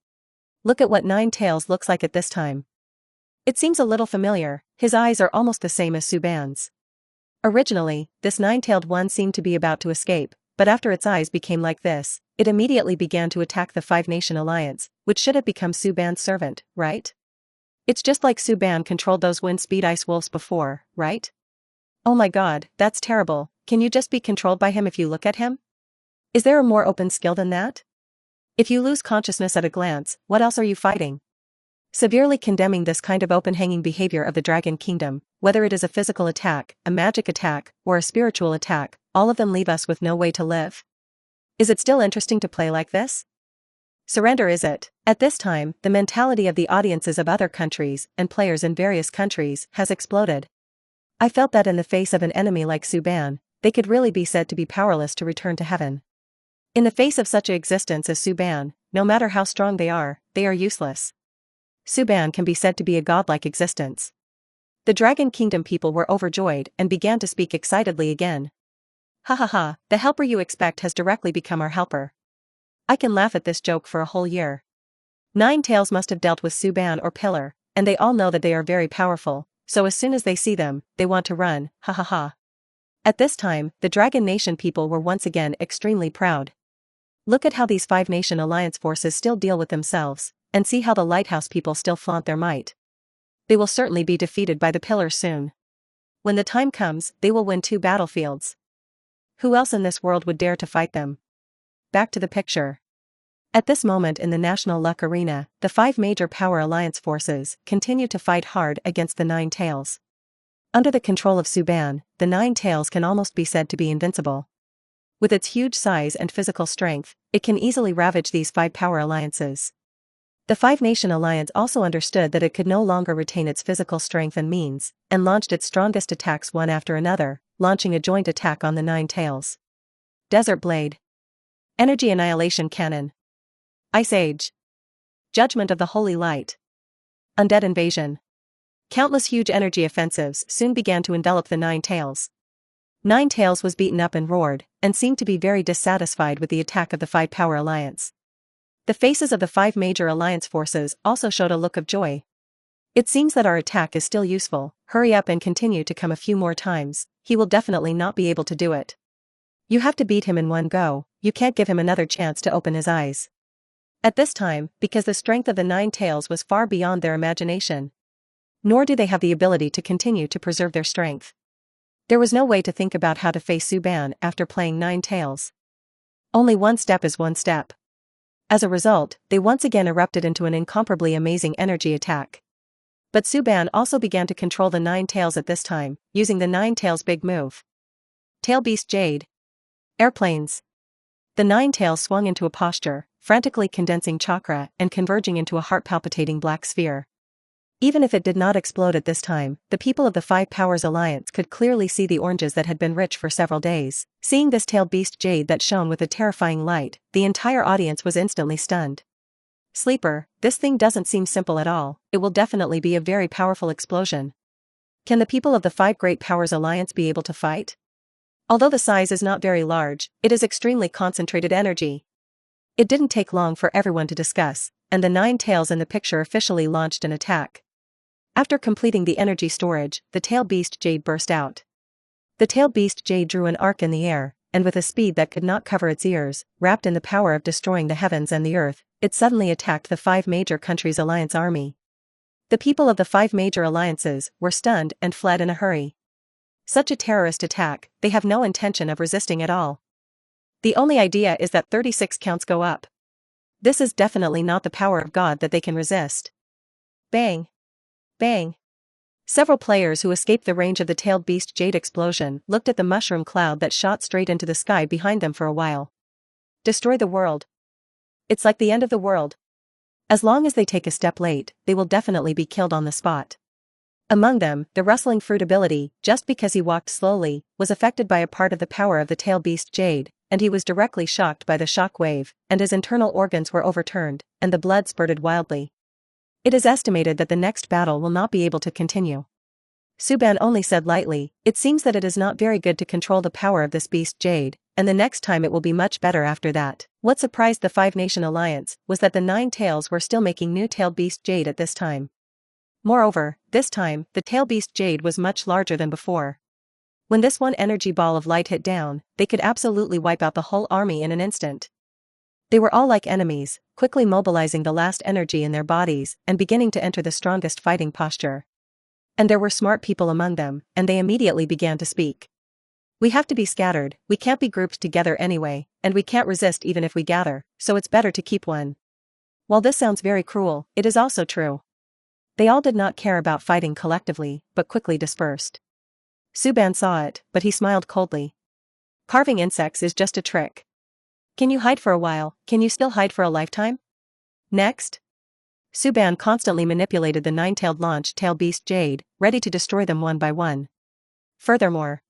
Look at what Ninetales looks like at this time. It seems a little familiar. His eyes are almost the same as Suban's. Originally, this 9-tailed one seemed to be about to escape, but after its eyes became like this, it immediately began to attack the 5-nation alliance, which should have become Suban's servant, right? It's just like Suban controlled those wind speed ice wolves before, right? Oh my god, that's terrible. Can you just be controlled by him if you look at him? Is there a more open skill than that? If you lose consciousness at a glance, what else are you fighting? Severely condemning this kind of open-hanging behavior of the Dragon Kingdom, whether it is a physical attack, a magic attack, or a spiritual attack, all of them leave us with no way to live. Is it still interesting to play like this? Surrender, is it? At this time, the mentality of the audiences of other countries and players in various countries has exploded. I felt that in the face of an enemy like Suban, they could really be said to be powerless to return to heaven. In the face of such an existence as Suban, no matter how strong they are useless. Suban can be said to be a godlike existence. The Dragon Kingdom people were overjoyed and began to speak excitedly again. Ha ha ha, the helper you expect has directly become our helper. I can laugh at this joke for a whole year. Ninetales must have dealt with Suban or Pillar, and they all know that they are very powerful, so as soon as they see them, they want to run, ha ha ha. At this time, the Dragon Nation people were once again extremely proud. Look at how these 5-nation alliance forces still deal with themselves, and see how the Lighthouse people still flaunt their might. They will certainly be defeated by the Pillars soon. When the time comes, they will win 2 battlefields. Who else in this world would dare to fight them? Back to the picture. At this moment in the National Luck Arena, the 5 major power alliance forces continue to fight hard against the Ninetales. Under the control of Suban, the Ninetales can almost be said to be invincible. With its huge size and physical strength, it can easily ravage these 5 power alliances. The 5-nation alliance also understood that it could no longer retain its physical strength and means, and launched its strongest attacks one after another, launching a joint attack on the Ninetales. Desert Blade. Energy Annihilation Cannon. Ice Age. Judgment of the Holy Light. Undead Invasion. Countless huge energy offensives soon began to envelop the Ninetales. Ninetales was beaten up and roared, and seemed to be very dissatisfied with the attack of the 5 power alliance. The faces of the 5 major alliance forces also showed a look of joy. It seems that our attack is still useful. Hurry up and continue to come a few more times. He will definitely not be able to do it. You have to beat him in one go, you can't give him another chance to open his eyes. At this time, because the strength of the Ninetales was far beyond their imagination. Nor do they have the ability to continue to preserve their strength. There was no way to think about how to face Suban after playing Ninetales. Only one step is one step. As a result, they once again erupted into an incomparably amazing energy attack. But Suban also began to control the Ninetales at this time, using the Ninetales' big move. Tail Beast Jade. Airplanes. The Ninetales swung into a posture, frantically condensing chakra and converging into a heart-palpitating black sphere. Even if it did not explode at this time, the people of the 5 Powers Alliance could clearly see the oranges that had been rich for several days. Seeing this tail beast jade that shone with a terrifying light, the entire audience was instantly stunned. Sleeper, this thing doesn't seem simple at all. It will definitely be a very powerful explosion. Can the people of the 5 Great Powers Alliance be able to fight? Although the size is not very large, it is extremely concentrated energy. It didn't take long for everyone to discuss, and the Ninetales in the picture officially launched an attack. After completing the energy storage, the tail beast jade burst out. The tail beast jade drew an arc in the air, and with a speed that could not cover its ears, wrapped in the power of destroying the heavens and the earth, it suddenly attacked the 5 major countries' alliance army. The people of the 5 major alliances were stunned and fled in a hurry. Such a terrorist attack, they have no intention of resisting at all. The only idea is that 36 counts go up. This is definitely not the power of God that they can resist. Bang! Bang! Several players who escaped the range of the tailed beast jade explosion looked at the mushroom cloud that shot straight into the sky behind them for a while. Destroy the world. It's like the end of the world. As long as they take a step late, they will definitely be killed on the spot. Among them, the rustling fruit ability, just because he walked slowly, was affected by a part of the power of the tail beast jade, and he was directly shocked by the shock wave, and his internal organs were overturned, and the blood spurted wildly. It is estimated that the next battle will not be able to continue. Suban only said lightly, "It seems that it is not very good to control the power of this beast jade, and the next time it will be much better after that." What surprised the Five-Nation Alliance was that the Nine Tails were still making new tailed beast jade at this time. Moreover, this time, the tail beast jade was much larger than before. When this one energy ball of light hit down, they could absolutely wipe out the whole army in an instant. They were all like enemies, quickly mobilizing the last energy in their bodies and beginning to enter the strongest fighting posture. And there were smart people among them, and they immediately began to speak. "We have to be scattered, we can't be grouped together anyway, and we can't resist even if we gather, so it's better to keep one." While this sounds very cruel, it is also true. They all did not care about fighting collectively, but quickly dispersed. Suban saw it, but he smiled coldly. "Carving insects is just a trick. Can you hide for a while? Can you still hide for a lifetime?" Next. Suban constantly manipulated the nine-tailed launch tail beast jade, ready to destroy them one by one. Furthermore,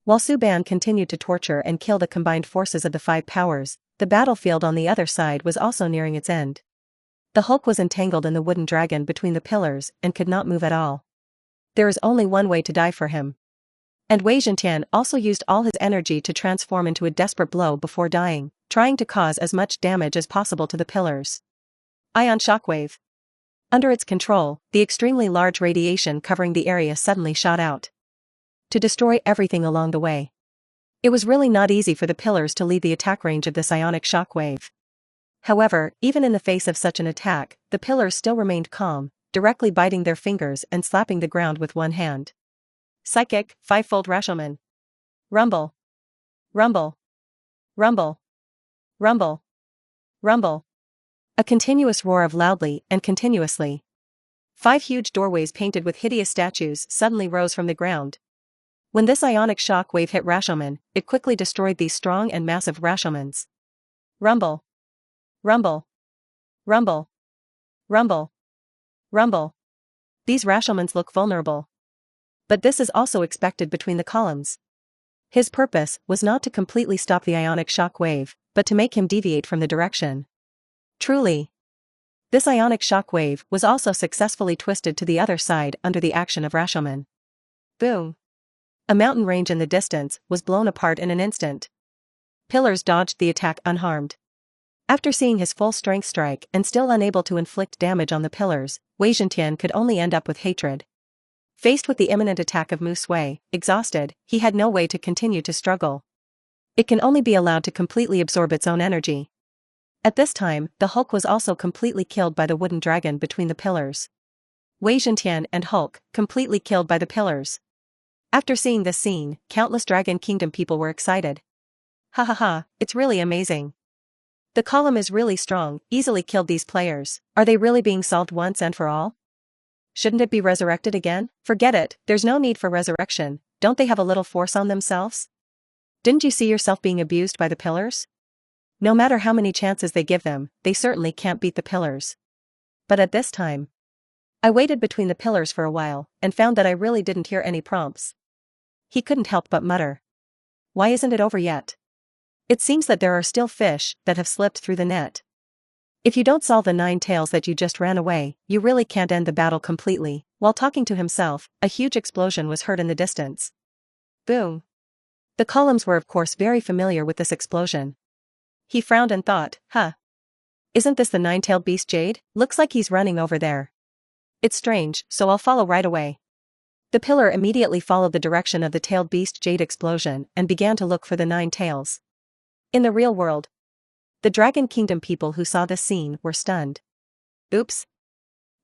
while Suban continued to torture and kill the combined forces of the five powers, the battlefield on the other side was also nearing its end. The Hulk was entangled in the wooden dragon between the pillars and could not move at all. There is only one way to die for him. And Wei Zhentian also used all his energy to transform into a desperate blow before dying, trying to cause as much damage as possible to the pillars. Ion shockwave. Under its control, the extremely large radiation covering the area suddenly shot out to destroy everything along the way. It was really not easy for the pillars to leave the attack range of this ionic shockwave. However, even in the face of such an attack, the pillars still remained calm, directly biting their fingers and slapping the ground with one hand. Psychic, five-fold Rashomon. Rumble. Rumble. Rumble. Rumble. Rumble. A continuous roar of loudly and continuously. 5 huge doorways painted with hideous statues suddenly rose from the ground. When this ionic shock wave hit Rashomon, it quickly destroyed these strong and massive Rashomons. Rumble. Rumble. Rumble. Rumble. Rumble. These Rashomons look vulnerable. But this is also expected between the columns. His purpose was not to completely stop the ionic shock wave, but to make him deviate from the direction. Truly. This ionic shock wave was also successfully twisted to the other side under the action of Rashomon. Boom. A mountain range in the distance was blown apart in an instant. Pillars dodged the attack unharmed. After seeing his full strength strike and still unable to inflict damage on the pillars, Wei Zhentian could only end up with hatred. Faced with the imminent attack of Mu Sui, exhausted, he had no way to continue to struggle. It can only be allowed to completely absorb its own energy. At this time, the Hulk was also completely killed by the wooden dragon between the pillars. Wei Zhentian and Hulk, completely killed by the pillars. After seeing this scene, countless Dragon Kingdom people were excited. Ha ha ha, it's really amazing. The column is really strong, easily killed these players. Are they really being solved once and for all? Shouldn't it be resurrected again? Forget it, there's no need for resurrection. Don't they have a little force on themselves? Didn't you see yourself being abused by the pillars? No matter how many chances they give them, they certainly can't beat the pillars. But at this time, I waited between the pillars for a while, and found that I really didn't hear any prompts. He couldn't help but mutter. Why isn't it over yet? It seems that there are still fish that have slipped through the net. If you don't solve the 9 tails that you just ran away, you really can't end the battle completely. While talking to himself, a huge explosion was heard in the distance. Boom. The columns were of course very familiar with this explosion. He frowned and thought, isn't this the 9-tailed beast Jade? Looks like he's running over there. It's strange, so I'll follow right away. The pillar immediately followed the direction of the tailed beast Jade explosion and began to look for the 9 tails. In the real world, the Dragon Kingdom people who saw this scene were stunned. Oops.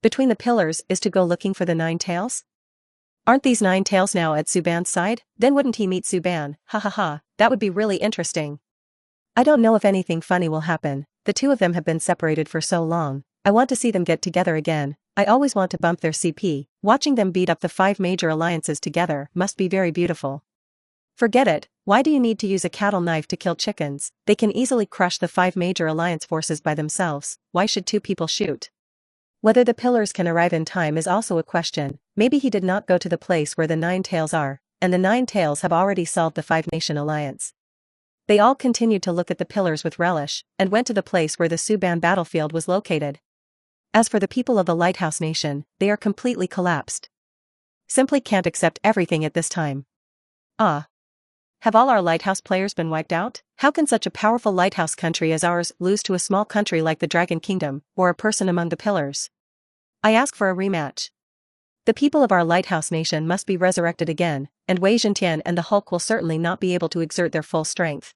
Between the pillars is to go looking for the 9 tails? Aren't these 9 tails now at Suban's side? Then wouldn't he meet Suban? Ha ha ha, that would be really interesting. I don't know if anything funny will happen. The two of them have been separated for so long. I want to see them get together again. I always want to bump their CP, watching them beat up the 5 major alliances together must be very beautiful. Forget it, why do you need to use a cattle knife to kill chickens? They can easily crush the 5 major alliance forces by themselves, why should 2 people shoot? Whether the pillars can arrive in time is also a question, maybe he did not go to the place where the 9 tails are, and the 9 tails have already solved the 5 nation alliance. They all continued to look at the pillars with relish, and went to the place where the Suban battlefield was located. As for the people of the Lighthouse Nation, they are completely collapsed. Simply can't accept everything at this time. Ah. Have all our lighthouse players been wiped out? How can such a powerful lighthouse country as ours lose to a small country like the Dragon Kingdom, or a person among the pillars? I ask for a rematch. The people of our Lighthouse Nation must be resurrected again, and Wei Zhentian and the Hulk will certainly not be able to exert their full strength.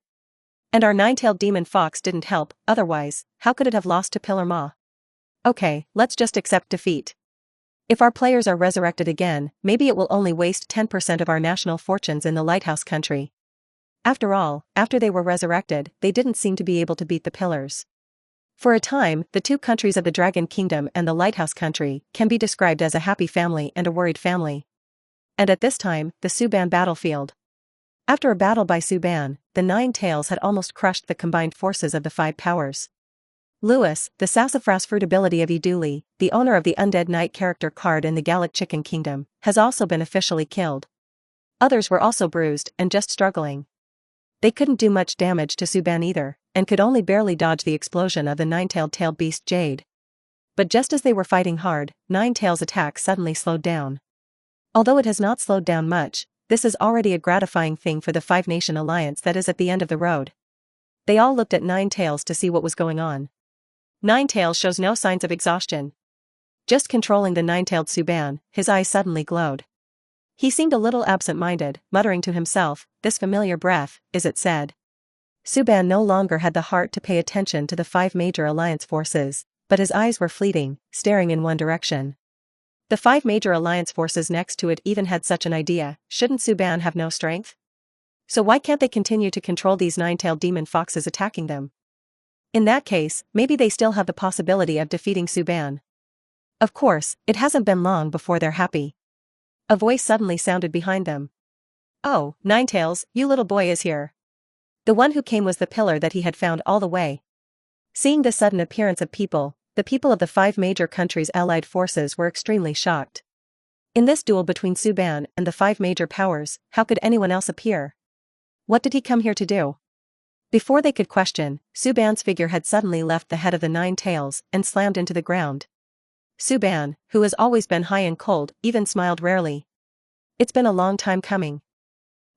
And our 9-tailed demon fox didn't help, otherwise, how could it have lost to Pillar Ma? Okay, let's just accept defeat. If our players are resurrected again, maybe it will only waste 10% of our national fortunes in the Lighthouse country. After all, after they were resurrected, they didn't seem to be able to beat the pillars. For a time, the 2 countries of the Dragon Kingdom and the Lighthouse country can be described as a happy family and a worried family. And at this time, the Suban battlefield. After a battle by Suban, the 9 tails had almost crushed the combined forces of the 5 powers. Lewis, the sassafras fruitability of Iduli, the owner of the Undead Knight character card in the Gallic Chicken Kingdom, has also been officially killed. Others were also bruised and just struggling. They couldn't do much damage to Suban either, and could only barely dodge the explosion of the 9-tailed beast Jade. But just as they were fighting hard, 9 tails' attack suddenly slowed down. Although it has not slowed down much, this is already a gratifying thing for the 5-nation alliance that is at the end of the road. They all looked at 9 tails to see what was going on. 9 tails shows no signs of exhaustion. Just controlling the 9-tailed Suban, his eyes suddenly glowed. He seemed a little absent-minded, muttering to himself, "This familiar breath, is it said?" Suban no longer had the heart to pay attention to the 5 major alliance forces, but his eyes were fleeting, staring in one direction. The 5 major alliance forces next to it even had such an idea, shouldn't Suban have no strength? So why can't they continue to control these 9-tailed demon foxes attacking them? In that case, maybe they still have the possibility of defeating Suban. Of course, it hasn't been long before they're happy. A voice suddenly sounded behind them. "Oh, 9 tails, you little boy is here." The one who came was the pillar that he had found all the way. Seeing the sudden appearance of people, the people of the 5 major countries' allied forces were extremely shocked. In this duel between Suban and the 5 major powers, how could anyone else appear? What did he come here to do? Before they could question, Suban's figure had suddenly left the head of the 9 tails and slammed into the ground. Suban, who has always been high and cold, even smiled rarely. "It's been a long time coming.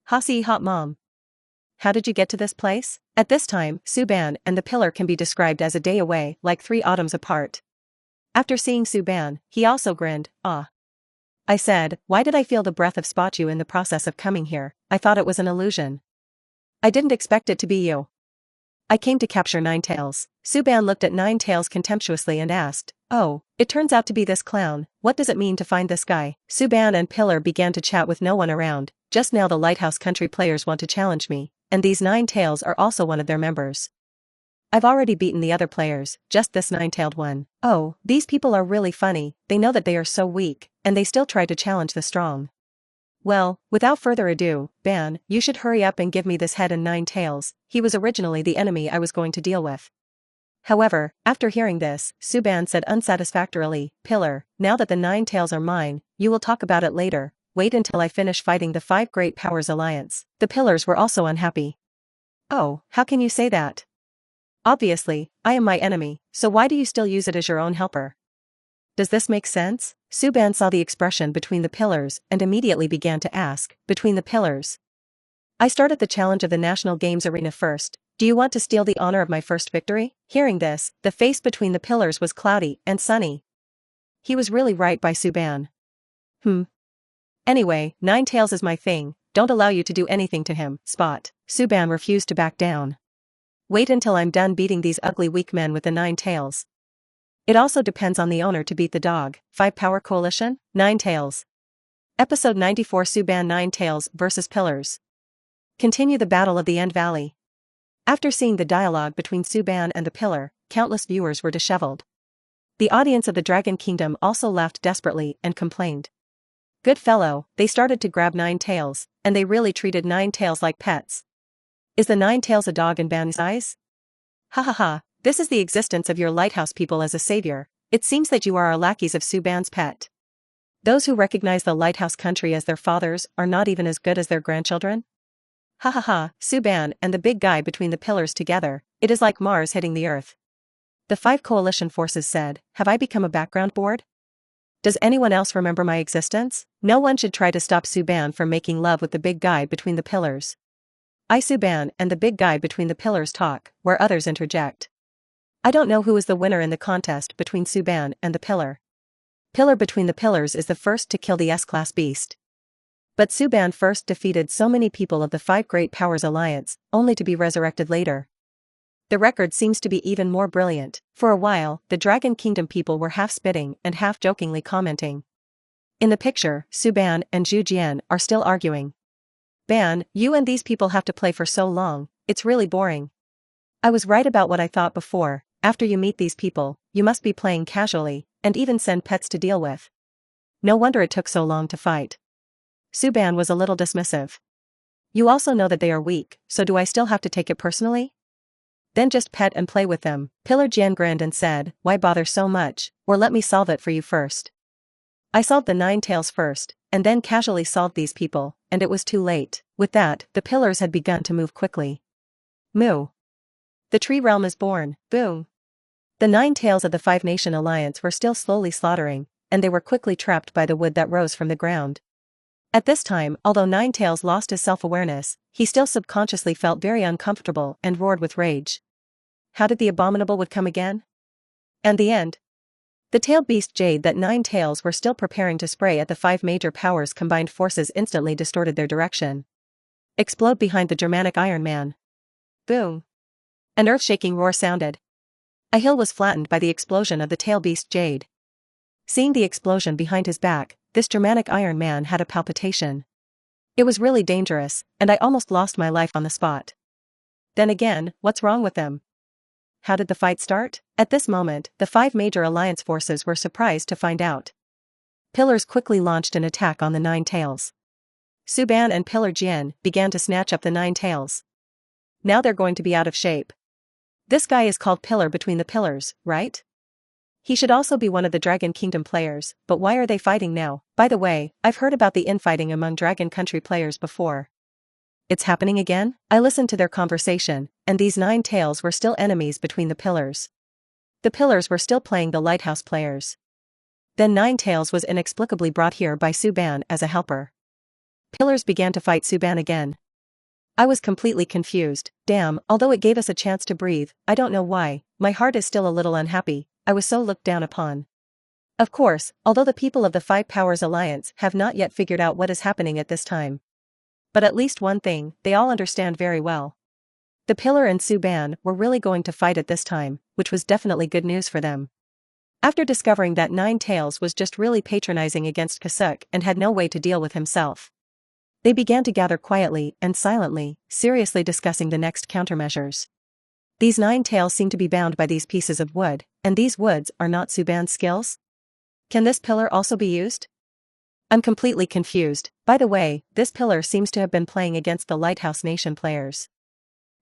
Hasi hot mom. How did you get to this place?" At this time, Suban and the pillar can be described as a day away, like 3 autumns apart. After seeing Suban, he also grinned, "Ah. I said, why did I feel the breath of spot you in the process of coming here? I thought it was an illusion. I didn't expect it to be you. I came to capture 9 tails." Suban looked at 9 tails contemptuously and asked, "Oh, it turns out to be this clown, what does it mean to find this guy?" Suban and Pillar began to chat with no one around. "Just now the Lighthouse Country players want to challenge me, and these 9 tails are also one of their members. I've already beaten the other players, just this 9-tailed one. Oh, these people are really funny, they know that they are so weak, and they still try to challenge the strong. Well, without further ado, Ban, you should hurry up and give me this head and 9 tails, he was originally the enemy I was going to deal with." However, after hearing this, Suban said unsatisfactorily, "Pillar, now that the 9 tails are mine, you will talk about it later, wait until I finish fighting the 5 Great Powers Alliance." The pillars were also unhappy. "Oh, how can you say that? Obviously, I am my enemy, so why do you still use it as your own helper? Does this make sense?" Suban saw the expression between the pillars and immediately began to ask, "Between the pillars? I started the challenge of the National Games Arena first, do you want to steal the honor of my first victory?" Hearing this, the face between the pillars was cloudy and sunny. He was really right by Suban. Anyway, 9 tails is my thing, don't allow you to do anything to him, Spot. Suban refused to back down. "Wait until I'm done beating these ugly weak men with the 9 tails. It also depends on the owner to beat the dog." 5 Power Coalition, 9 tails. Episode 94 Suban 9 tails vs Pillars. Continue the Battle of the End Valley. After seeing the dialogue between Suban and the pillar, countless viewers were disheveled. The audience of the Dragon Kingdom also laughed desperately and complained. Good fellow, they started to grab Nine Tails, and they really treated Nine Tails like pets. Is the Nine Tails a dog in Ban's eyes? Ha ha ha, this is the existence of your lighthouse people as a savior. It seems that you are our lackeys of Suban's pet. Those who recognize the lighthouse country as their fathers are not even as good as their grandchildren? Ha ha ha, Suban and the big guy between the pillars together, it is like Mars hitting the Earth. The 5 coalition forces said, have I become a background board? Does anyone else remember my existence? No one should try to stop Suban from making love with the big guy between the pillars. I Suban and the big guy between the pillars talk, where others interject. I don't know who is the winner in the contest between Suban and the pillar. Pillar between the pillars is the first to kill the S-class beast. But Suban first defeated so many people of the 5 Great Powers Alliance, only to be resurrected later. The record seems to be even more brilliant. For a while, the Dragon Kingdom people were half spitting and half jokingly commenting. In the picture, Suban and Zhu Jian are still arguing. Ban, you and these people have to play for so long, it's really boring. I was right about what I thought before, after you meet these people, you must be playing casually, and even send pets to deal with. No wonder it took so long to fight. Suban was a little dismissive. You also know that they are weak, so do I still have to take it personally? Then just pet and play with them. Pillar Jian grinned and said, why bother so much, or let me solve it for you first. I solved the 9 Tails first, and then casually solved these people, and it was too late. With that, the pillars had begun to move quickly. Moo. The tree realm is born, boom. The 9 Tails of the 5 Nation Alliance were still slowly slaughtering, and they were quickly trapped by the wood that rose from the ground. At this time, although 9 Tails lost his self-awareness, he still subconsciously felt very uncomfortable and roared with rage. How did the abominable wood come again? And the end. The tailed beast jade that 9 Tails were still preparing to spray at the 5 major powers combined forces instantly distorted their direction. Explode behind the Germanic Iron Man. Boom. An earth-shaking roar sounded. A hill was flattened by the explosion of the tail beast jade. Seeing the explosion behind his back, this Germanic Iron Man had a palpitation. It was really dangerous, and I almost lost my life on the spot. Then again, what's wrong with them? How did the fight start? At this moment, the 5 major alliance forces were surprised to find out. Pillars quickly launched an attack on the 9 Tails. Suban and Pillar Jian began to snatch up the 9 Tails. Now they're going to be out of shape. This guy is called Pillar between the pillars, right? He should also be one of the Dragon Kingdom players, but why are they fighting now? By the way, I've heard about the infighting among Dragon Country players before. It's happening again? I listened to their conversation, and these 9 Tails were still enemies between the pillars. The pillars were still playing the lighthouse players. Then 9 Tails was inexplicably brought here by Suban as a helper. Pillars began to fight Suban again. I was completely confused. Damn, although it gave us a chance to breathe, I don't know why, my heart is still a little unhappy. I was so looked down upon. Of course, although the people of the 5 Powers Alliance have not yet figured out what is happening at this time. But at least one thing, they all understand very well. The Pillar and Suban were really going to fight at this time, which was definitely good news for them. After discovering that 9 Tails was just really patronizing against Kasuk and had no way to deal with himself, they began to gather quietly and silently, seriously discussing the next countermeasures. These 9 Tails seem to be bound by these pieces of wood, and these woods are not Suban's skills? Can this pillar also be used? I'm completely confused. By the way, this pillar seems to have been playing against the Lighthouse Nation players.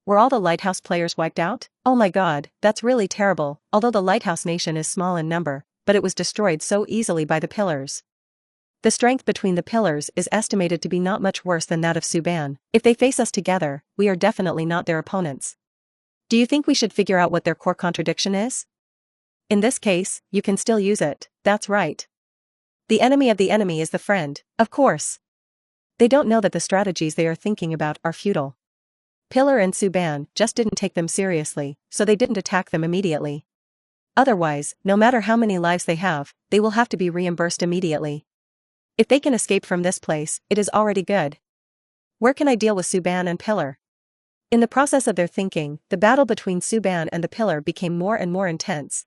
Were all the Lighthouse players wiped out? Oh my god, that's really terrible, although the Lighthouse Nation is small in number, but it was destroyed so easily by the pillars. The strength between the pillars is estimated to be not much worse than that of Suban. If they face us together, we are definitely not their opponents. Do you think we should figure out what their core contradiction is? In this case, you can still use it, that's right. The enemy of the enemy is the friend, of course. They don't know that the strategies they are thinking about are futile. Pillar and Suban just didn't take them seriously, so they didn't attack them immediately. Otherwise, no matter how many lives they have, they will have to be reimbursed immediately. If they can escape from this place, it is already good. Where can I deal with Suban and Pillar? In the process of their thinking, the battle between Suban and the Pillar became more and more intense.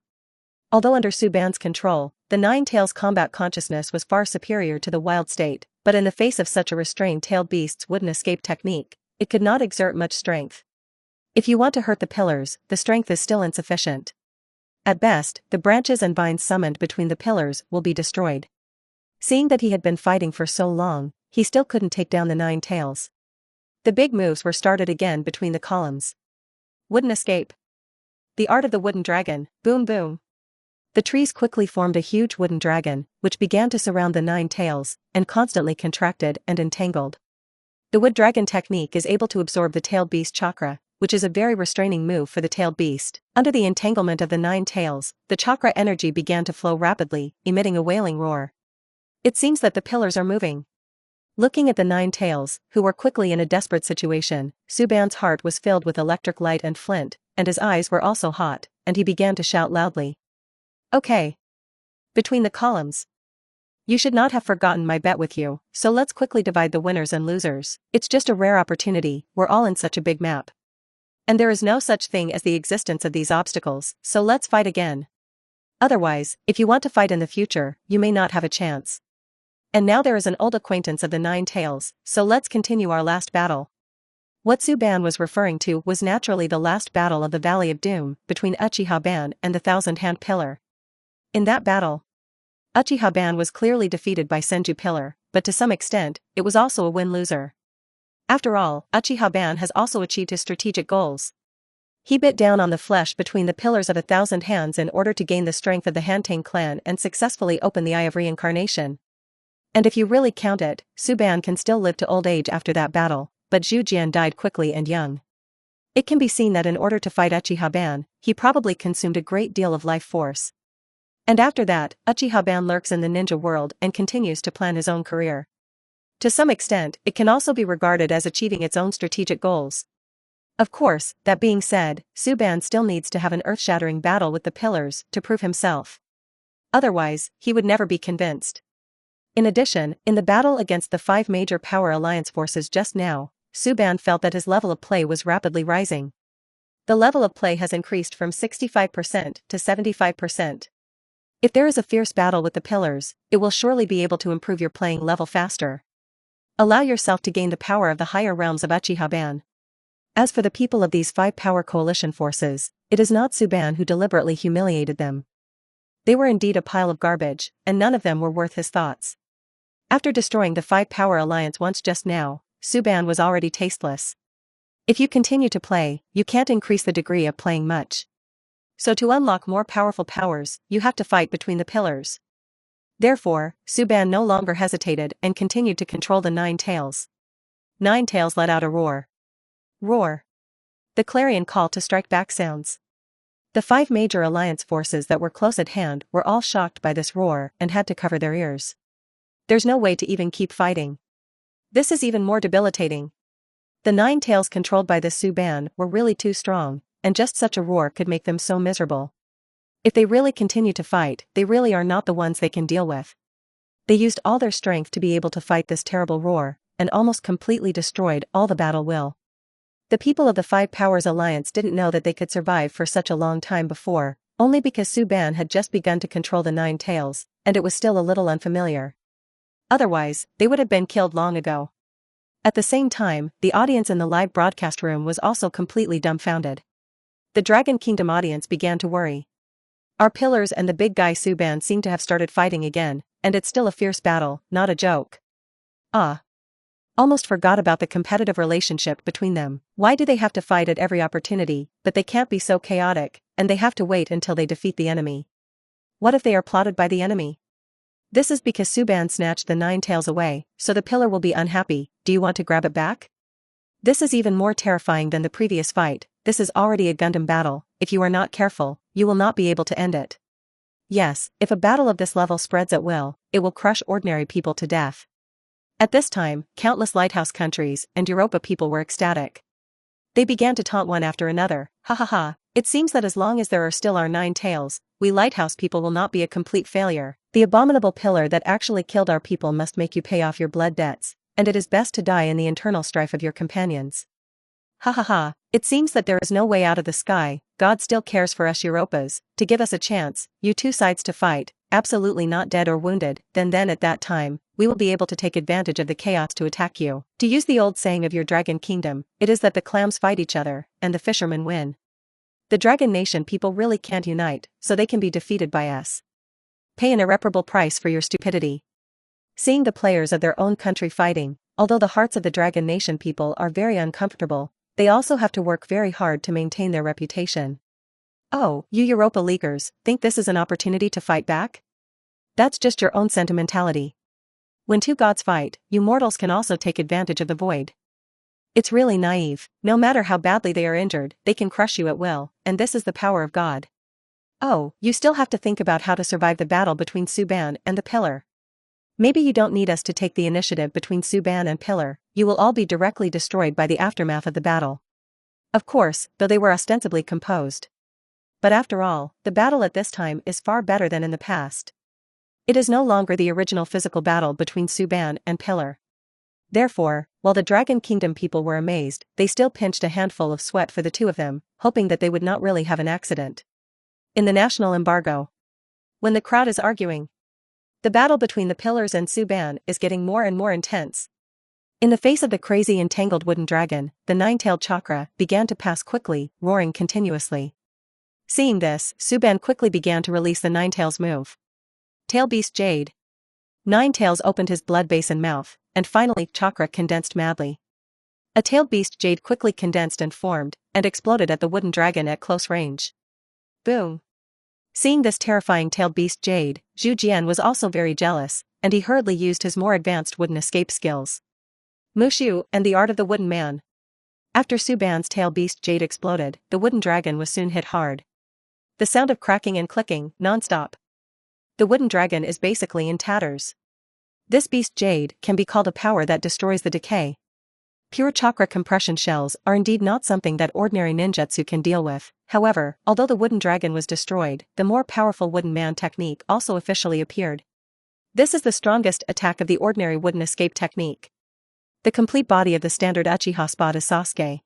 Although under Suban's control, the 9 Tails combat consciousness was far superior to the wild state, but in the face of such a restrained tailed beast's wooden escape technique, it could not exert much strength. If you want to hurt the pillars, the strength is still insufficient. At best, the branches and vines summoned between the pillars will be destroyed. Seeing that he had been fighting for so long, he still couldn't take down the 9 tails. The big moves were started again between the columns. Wooden escape. The art of the wooden dragon, boom boom. The trees quickly formed a huge wooden dragon, which began to surround the 9 tails, and constantly contracted and entangled. The wood dragon technique is able to absorb the tailed beast chakra, which is a very restraining move for the tailed beast. Under the entanglement of the 9 tails, the chakra energy began to flow rapidly, emitting a wailing roar. It seems that the pillars are moving. Looking at the 9 tails, who were quickly in a desperate situation, Suban's heart was filled with electric light and flint, and his eyes were also hot, and he began to shout loudly. Okay. Between the columns. You should not have forgotten my bet with you, so let's quickly divide the winners and losers. It's just a rare opportunity, we're all in such a big map. And there is no such thing as the existence of these obstacles, so let's fight again. Otherwise, if you want to fight in the future, you may not have a chance. And now there is an old acquaintance of the 9 tails, so let's continue our last battle. What Suban was referring to was naturally the last battle of the Valley of Doom, between Uchiha and the Thousand-Hand Pillar. In that battle, Uchiha was clearly defeated by Senju Pillar, but to some extent, it was also a win-loser. After all, Uchiha has also achieved his strategic goals. He bit down on the flesh between the pillars of 1,000 hands in order to gain the strength of the Hantang clan and successfully open the Eye of Reincarnation. And if you really count it, Suban can still live to old age after that battle, but Zhu Jian died quickly and young. It can be seen that in order to fight Uchiha, he probably consumed a great deal of life force. And after that, Uchiha lurks in the ninja world and continues to plan his own career. To some extent, it can also be regarded as achieving its own strategic goals. Of course, that being said, Suban still needs to have an earth-shattering battle with the pillars to prove himself. Otherwise, he would never be convinced. In addition, in the battle against the 5 major power alliance forces just now, Suban felt that his level of play was rapidly rising. The level of play has increased from 65% to 75%. If there is a fierce battle with the pillars, it will surely be able to improve your playing level faster. Allow yourself to gain the power of the higher realms of Uchiha. As for the people of these 5 power coalition forces, it is not Suban who deliberately humiliated them. They were indeed a pile of garbage, and none of them were worth his thoughts. After destroying the 5 power alliance once just now, Suban was already tasteless. If you continue to play, you can't increase the degree of playing much. So to unlock more powerful powers, you have to fight between the pillars. Therefore, Suban no longer hesitated and continued to control the 9 tails. 9 tails let out a roar. Roar. The clarion call to strike back sounds. The 5 major alliance forces that were close at hand were all shocked by this roar and had to cover their ears. There's no way to even keep fighting. This is even more debilitating. The 9 tails controlled by this Suban were really too strong, and just such a roar could make them so miserable. If they really continue to fight, they really are not the ones they can deal with. They used all their strength to be able to fight this terrible roar, and almost completely destroyed all the battle will. The people of the 5 Powers Alliance didn't know that they could survive for such a long time before, only because Suban had just begun to control the 9 tails, and it was still a little unfamiliar. Otherwise, they would have been killed long ago. At the same time, the audience in the live broadcast room was also completely dumbfounded. The Dragon Kingdom audience began to worry. Our pillars and the big guy Suban seem to have started fighting again, and it's still a fierce battle, not a joke. Almost forgot about the competitive relationship between them. Why do they have to fight at every opportunity, but they can't be so chaotic, and they have to wait until they defeat the enemy? What if they are plotted by the enemy? This is because Suban snatched the 9 tails away, so the pillar will be unhappy. Do you want to grab it back? This is even more terrifying than the previous fight. This is already a Gundam battle. If you are not careful, you will not be able to end it. Yes, if a battle of this level spreads at will, it will crush ordinary people to death. At this time, countless lighthouse countries and Europa people were ecstatic. They began to taunt one after another. Ha ha ha, it seems that as long as there are still our 9 tails, we lighthouse people will not be a complete failure. The abominable pillar that actually killed our people must make you pay off your blood debts, and it is best to die in the internal strife of your companions. Ha ha ha, it seems that there is no way out of the sky. God still cares for us Europas, to give us a chance, you 2 sides to fight, absolutely not dead or wounded, then at that time, we will be able to take advantage of the chaos to attack you. To use the old saying of your Dragon Kingdom, it is that the clams fight each other, and the fishermen win. The Dragon Nation people really can't unite, so they can be defeated by us. Pay an irreparable price for your stupidity. Seeing the players of their own country fighting, although the hearts of the Dragon Nation people are very uncomfortable, they also have to work very hard to maintain their reputation. Oh, you Europa Leaguers, think this is an opportunity to fight back? That's just your own sentimentality. When two gods fight, you mortals can also take advantage of the void. It's really naive. No matter how badly they are injured, they can crush you at will, and this is the power of God. Oh, you still have to think about how to survive the battle between Suban and the Pillar. Maybe you don't need us to take the initiative between Suban and Pillar, you will all be directly destroyed by the aftermath of the battle. Of course, though they were ostensibly composed. But after all, the battle at this time is far better than in the past. It is no longer the original physical battle between Suban and Pillar. Therefore, while the Dragon Kingdom people were amazed, they still pinched a handful of sweat for the two of them, hoping that they would not really have an accident. In the national embargo, when the crowd is arguing, the battle between the Pillars and Suban is getting more and more intense. In the face of the crazy entangled wooden dragon, the nine-tailed chakra began to pass quickly, roaring continuously. Seeing this, Suban quickly began to release the Ninetails move. Tail Beast Jade. Ninetails opened his blood basin mouth, and finally chakra condensed madly. A tailed beast jade quickly condensed and formed, and exploded at the wooden dragon at close range. Boom! Seeing this terrifying tailed beast jade, Zhu Jian was also very jealous, and he hurriedly used his more advanced wooden escape skills. Mushu and the art of the wooden man. After Suban's tail beast jade exploded, the wooden dragon was soon hit hard. The sound of cracking and clicking, non-stop. The wooden dragon is basically in tatters. This beast jade can be called a power that destroys the decay. Pure chakra compression shells are indeed not something that ordinary ninjutsu can deal with. However, although the wooden dragon was destroyed, the more powerful wooden man technique also officially appeared. This is the strongest attack of the ordinary wooden escape technique. The complete body of the standard Uchiha spot is Sasuke.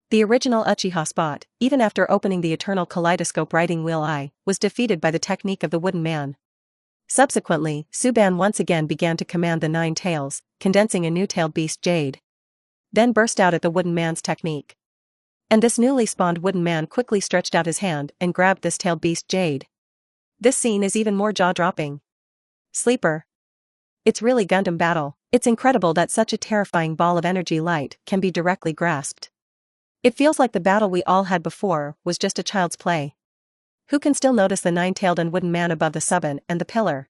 The original Uchiha spot, even after opening the eternal kaleidoscope riding wheel eye, was defeated by the technique of the wooden man. Subsequently, Suban once again began to command the nine tails, condensing a new tailed beast jade. Then burst out at the wooden man's technique. And this newly spawned wooden man quickly stretched out his hand and grabbed this tailed beast jade. This scene is even more jaw-dropping. Sleeper. It's really Gundam battle. It's incredible that such a terrifying ball of energy light can be directly grasped. It feels like the battle we all had before was just a child's play. Who can still notice the nine-tailed and wooden man above the Suban and the Pillar?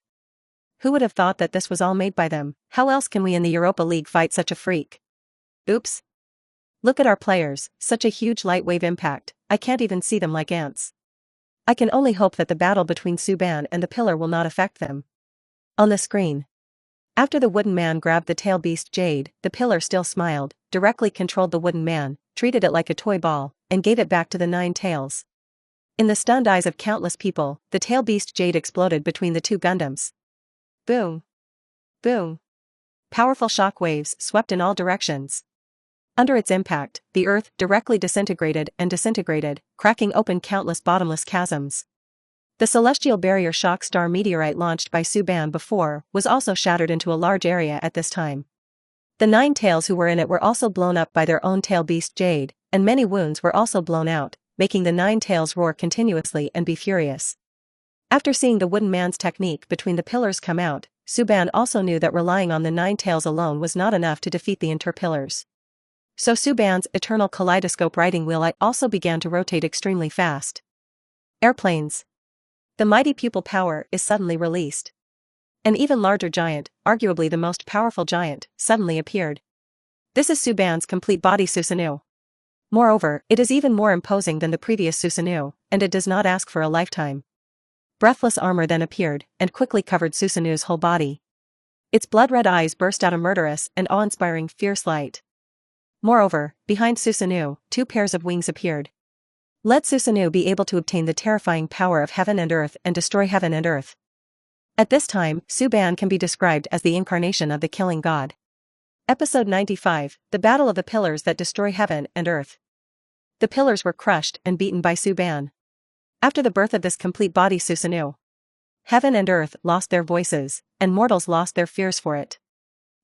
Who would have thought that this was all made by them? How else can we in the Europa League fight such a freak? Oops. Look at our players, such a huge light wave impact, I can't even see them like ants. I can only hope that the battle between Suban and the Pillar will not affect them. On the screen. After the wooden man grabbed the tail beast jade, the Pillar still smiled, directly controlled the wooden man, treated it like a toy ball, and gave it back to the nine tails. In the stunned eyes of countless people, the tail beast jade exploded between the two Gundams. Boom. Boom. Powerful shockwaves swept in all directions. Under its impact, the earth directly disintegrated and disintegrated, cracking open countless bottomless chasms. The celestial barrier shock star meteorite launched by Suban before was also shattered into a large area at this time. The nine tails who were in it were also blown up by their own tail beast jade, and many wounds were also blown out, making the nine tails roar continuously and be furious. After seeing the wooden man's technique between the pillars come out, Suban also knew that relying on the nine tails alone was not enough to defeat the inter-pillars. So Suban's eternal kaleidoscope riding wheel also began to rotate extremely fast. Airplanes. The mighty pupil power is suddenly released. An even larger giant, arguably the most powerful giant, suddenly appeared. This is Suban's complete body Susanoo. Moreover, it is even more imposing than the previous Susanoo, and it does not ask for a lifetime. Breathless armor then appeared, and quickly covered Susanoo's whole body. Its blood-red eyes burst out a murderous and awe-inspiring fierce light. Moreover, behind Susanoo, two pairs of wings appeared. Let Susanoo be able to obtain the terrifying power of heaven and earth and destroy heaven and earth. At this time, Suban can be described as the incarnation of the killing god. Episode 95, The Battle of the Pillars that Destroy Heaven and Earth. The pillars were crushed and beaten by Suban. After the birth of this complete body Susanoo, heaven and earth lost their voices, and mortals lost their fears for it.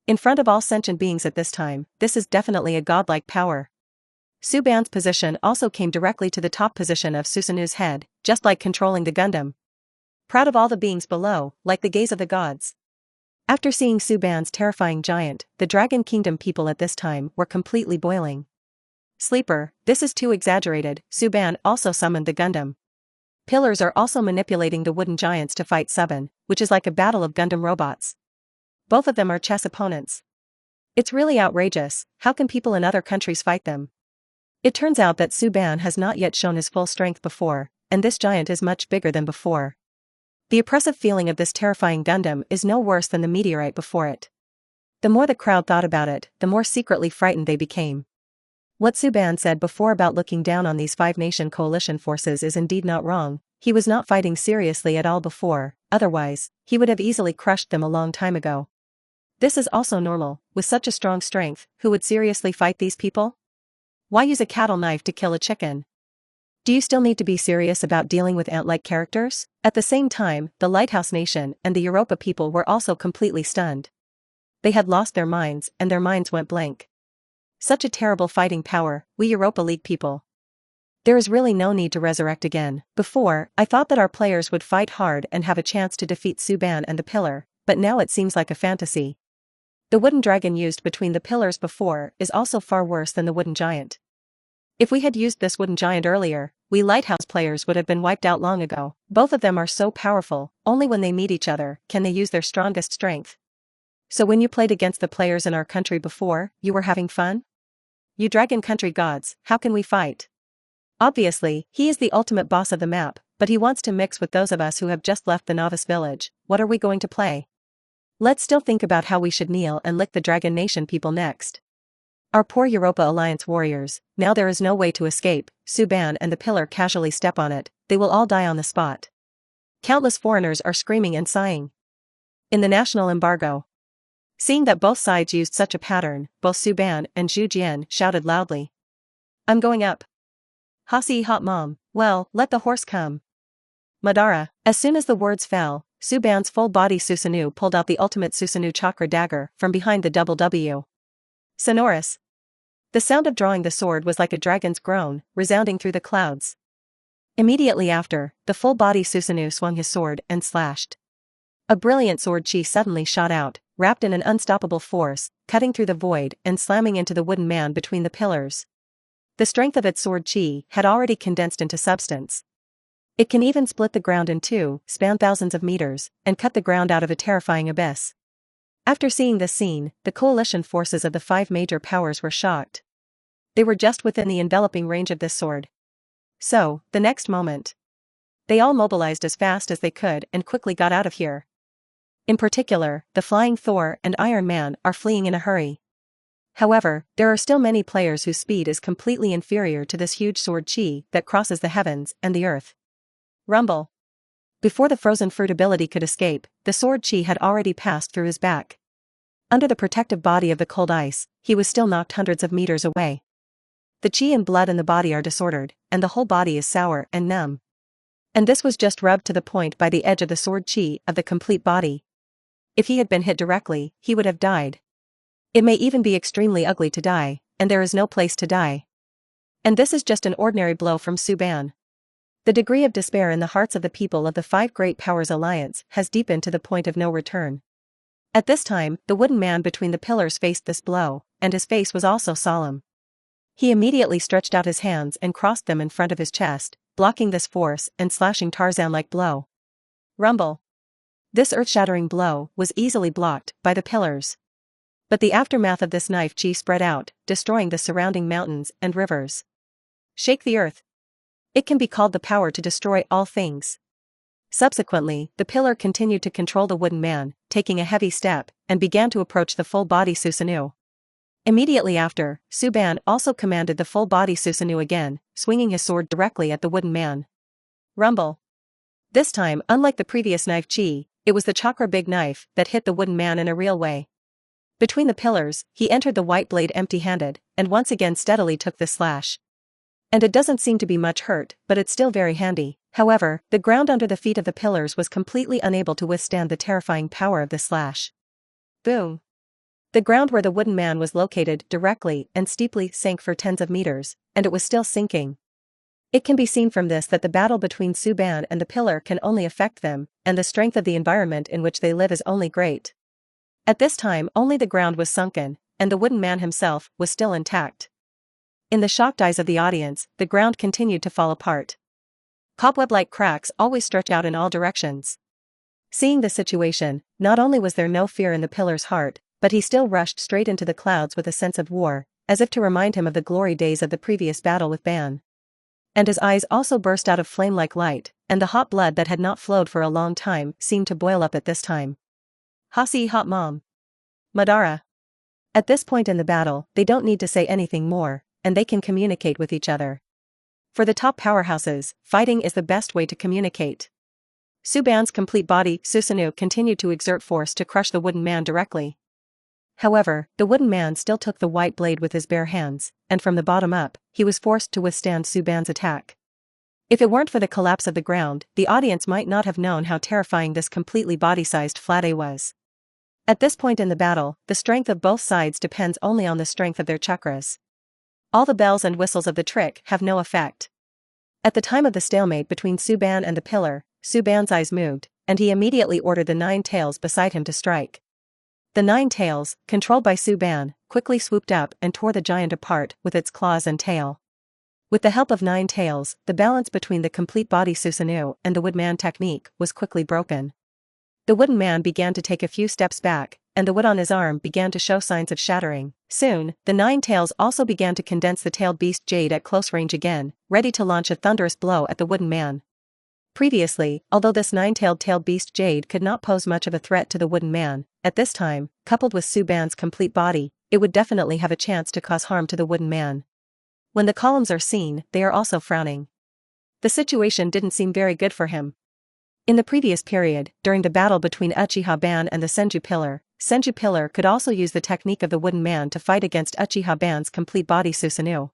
In front of all sentient beings at this time, this is definitely a godlike power. Suban's position also came directly to the top position of Susanoo's head, just like controlling the Gundam. Proud of all the beings below, like the gaze of the gods. After seeing Suban's terrifying giant, the Dragon Kingdom people at this time were completely boiling. Sleeper, this is too exaggerated. Suban also summoned the Gundam. Pillars are also manipulating the wooden giants to fight Suban, which is like a battle of Gundam robots. Both of them are chess opponents. It's really outrageous. How can people in other countries fight them? It turns out that Suban has not yet shown his full strength before, and this giant is much bigger than before. The oppressive feeling of this terrifying Gundam is no worse than the meteorite before it. The more the crowd thought about it, the more secretly frightened they became. What Suban said before about looking down on these five-nation coalition forces is indeed not wrong. He was not fighting seriously at all before, otherwise, he would have easily crushed them a long time ago. This is also normal. With such a strong strength, who would seriously fight these people? Why use a cattle knife to kill a chicken? Do you still need to be serious about dealing with ant-like characters? At the same time, the Lighthouse Nation and the Europa people were also completely stunned. They had lost their minds, and their minds went blank. Such a terrible fighting power, we Europa League people. There is really no need to resurrect again. Before, I thought that our players would fight hard and have a chance to defeat Suban and the pillar, but now it seems like a fantasy. The wooden dragon used between the pillars before is also far worse than the wooden giant. If we had used this wooden giant earlier, we Lighthouse players would have been wiped out long ago. Both of them are so powerful, only when they meet each other can they use their strongest strength. So when you played against the players in our country before, you were having fun? You Dragon Country gods, how can we fight? Obviously, he is the ultimate boss of the map, but he wants to mix with those of us who have just left the novice village. What are we going to play? Let's still think about how we should kneel and lick the Dragon Nation people next. Our poor Europa Alliance warriors, now there is no way to escape. Suban and the pillar casually step on it, they will all die on the spot. Countless foreigners are screaming and sighing. In the national embargo. Seeing that both sides used such a pattern, both Suban and Zhu Jian shouted loudly. I'm going up. Hasi hot mom, well, let the horse come. Madara. As soon as the words fell, Suban's full-body Susanoo pulled out the ultimate Susanoo chakra dagger from behind the double W. Sonorous. The sound of drawing the sword was like a dragon's groan, resounding through the clouds. Immediately after, the full-body Susanoo swung his sword and slashed. A brilliant sword chi suddenly shot out, wrapped in an unstoppable force, cutting through the void and slamming into the wooden man between the pillars. The strength of its sword chi had already condensed into substance. It can even split the ground in two, span thousands of meters, and cut the ground out of a terrifying abyss. After seeing this scene, the coalition forces of the five major powers were shocked. They were just within the enveloping range of this sword. So, the next moment, they all mobilized as fast as they could and quickly got out of here. In particular, the Flying Thor and Iron Man are fleeing in a hurry. However, there are still many players whose speed is completely inferior to this huge sword chi that crosses the heavens and the earth. Rumble. Before the frozen fruit ability could escape, the sword chi had already passed through his back. Under the protective body of the cold ice, he was still knocked hundreds of meters away. The chi and blood in the body are disordered, and the whole body is sour and numb. And this was just rubbed to the point by the edge of the sword chi of the complete body. If he had been hit directly, he would have died. It may even be extremely ugly to die, and there is no place to die. And this is just an ordinary blow from Suban. The degree of despair in the hearts of the people of the Five Great Powers Alliance has deepened to the point of no return. At this time, the wooden man between the pillars faced this blow, and his face was also solemn. He immediately stretched out his hands and crossed them in front of his chest, blocking this force and slashing Tarzan-like blow. Rumble. This earth-shattering blow was easily blocked by the pillars. But the aftermath of this knife chi spread out, destroying the surrounding mountains and rivers. Shake the earth. It can be called the power to destroy all things. Subsequently, the pillar continued to control the wooden man, taking a heavy step, and began to approach the full-body Susanoo. Immediately after, Suban also commanded the full-body Susanoo again, swinging his sword directly at the wooden man. Rumble. This time, unlike the previous knife chi, it was the chakra big knife that hit the wooden man in a real way. Between the pillars, he entered the white blade empty-handed, and once again steadily took the slash. And it doesn't seem to be much hurt, but it's still very handy. However, the ground under the feet of the pillars was completely unable to withstand the terrifying power of the slash. Boom. The ground where the wooden man was located directly and steeply sank for tens of meters, and it was still sinking. It can be seen from this that the battle between Suban and the pillar can only affect them, and the strength of the environment in which they live is only great. At this time only the ground was sunken, and the wooden man himself was still intact. In the shocked eyes of the audience, the ground continued to fall apart. Cobweb-like cracks always stretch out in all directions. Seeing the situation, not only was there no fear in the pillar's heart, but he still rushed straight into the clouds with a sense of war, as if to remind him of the glory days of the previous battle with Ban. And his eyes also burst out of flame-like light, and the hot blood that had not flowed for a long time seemed to boil up at this time. Hasi hot mom. Madara. At this point in the battle, they don't need to say anything more, and they can communicate with each other. For the top powerhouses, fighting is the best way to communicate. Suban's complete body, Susanoo, continued to exert force to crush the wooden man directly. However, the wooden man still took the white blade with his bare hands, and from the bottom up, he was forced to withstand Suban's attack. If it weren't for the collapse of the ground, the audience might not have known how terrifying this completely body-sized flat A was. At this point in the battle, the strength of both sides depends only on the strength of their chakras. All the bells and whistles of the trick have no effect. At the time of the stalemate between Suban and the pillar, Suban's eyes moved, and he immediately ordered the 9 tails beside him to strike. The 9 tails, controlled by Suban, quickly swooped up and tore the giant apart with its claws and tail. With the help of 9 tails, the balance between the complete body Susanoo and the woodman technique was quickly broken. The wooden man began to take a few steps back, and the wood on his arm began to show signs of shattering. Soon, the 9 tails also began to condense the tailed beast Jade at close range again, ready to launch a thunderous blow at the wooden man. Previously, although this 9-tailed beast Jade could not pose much of a threat to the wooden man, at this time, coupled with Suban's complete body, it would definitely have a chance to cause harm to the wooden man. When the columns are seen, they are also frowning. The situation didn't seem very good for him. In the previous period, during the battle between Uchiha Ban and the Senju Pillar could also use the technique of the wooden man to fight against Uchiha Ban's complete body Susanoo.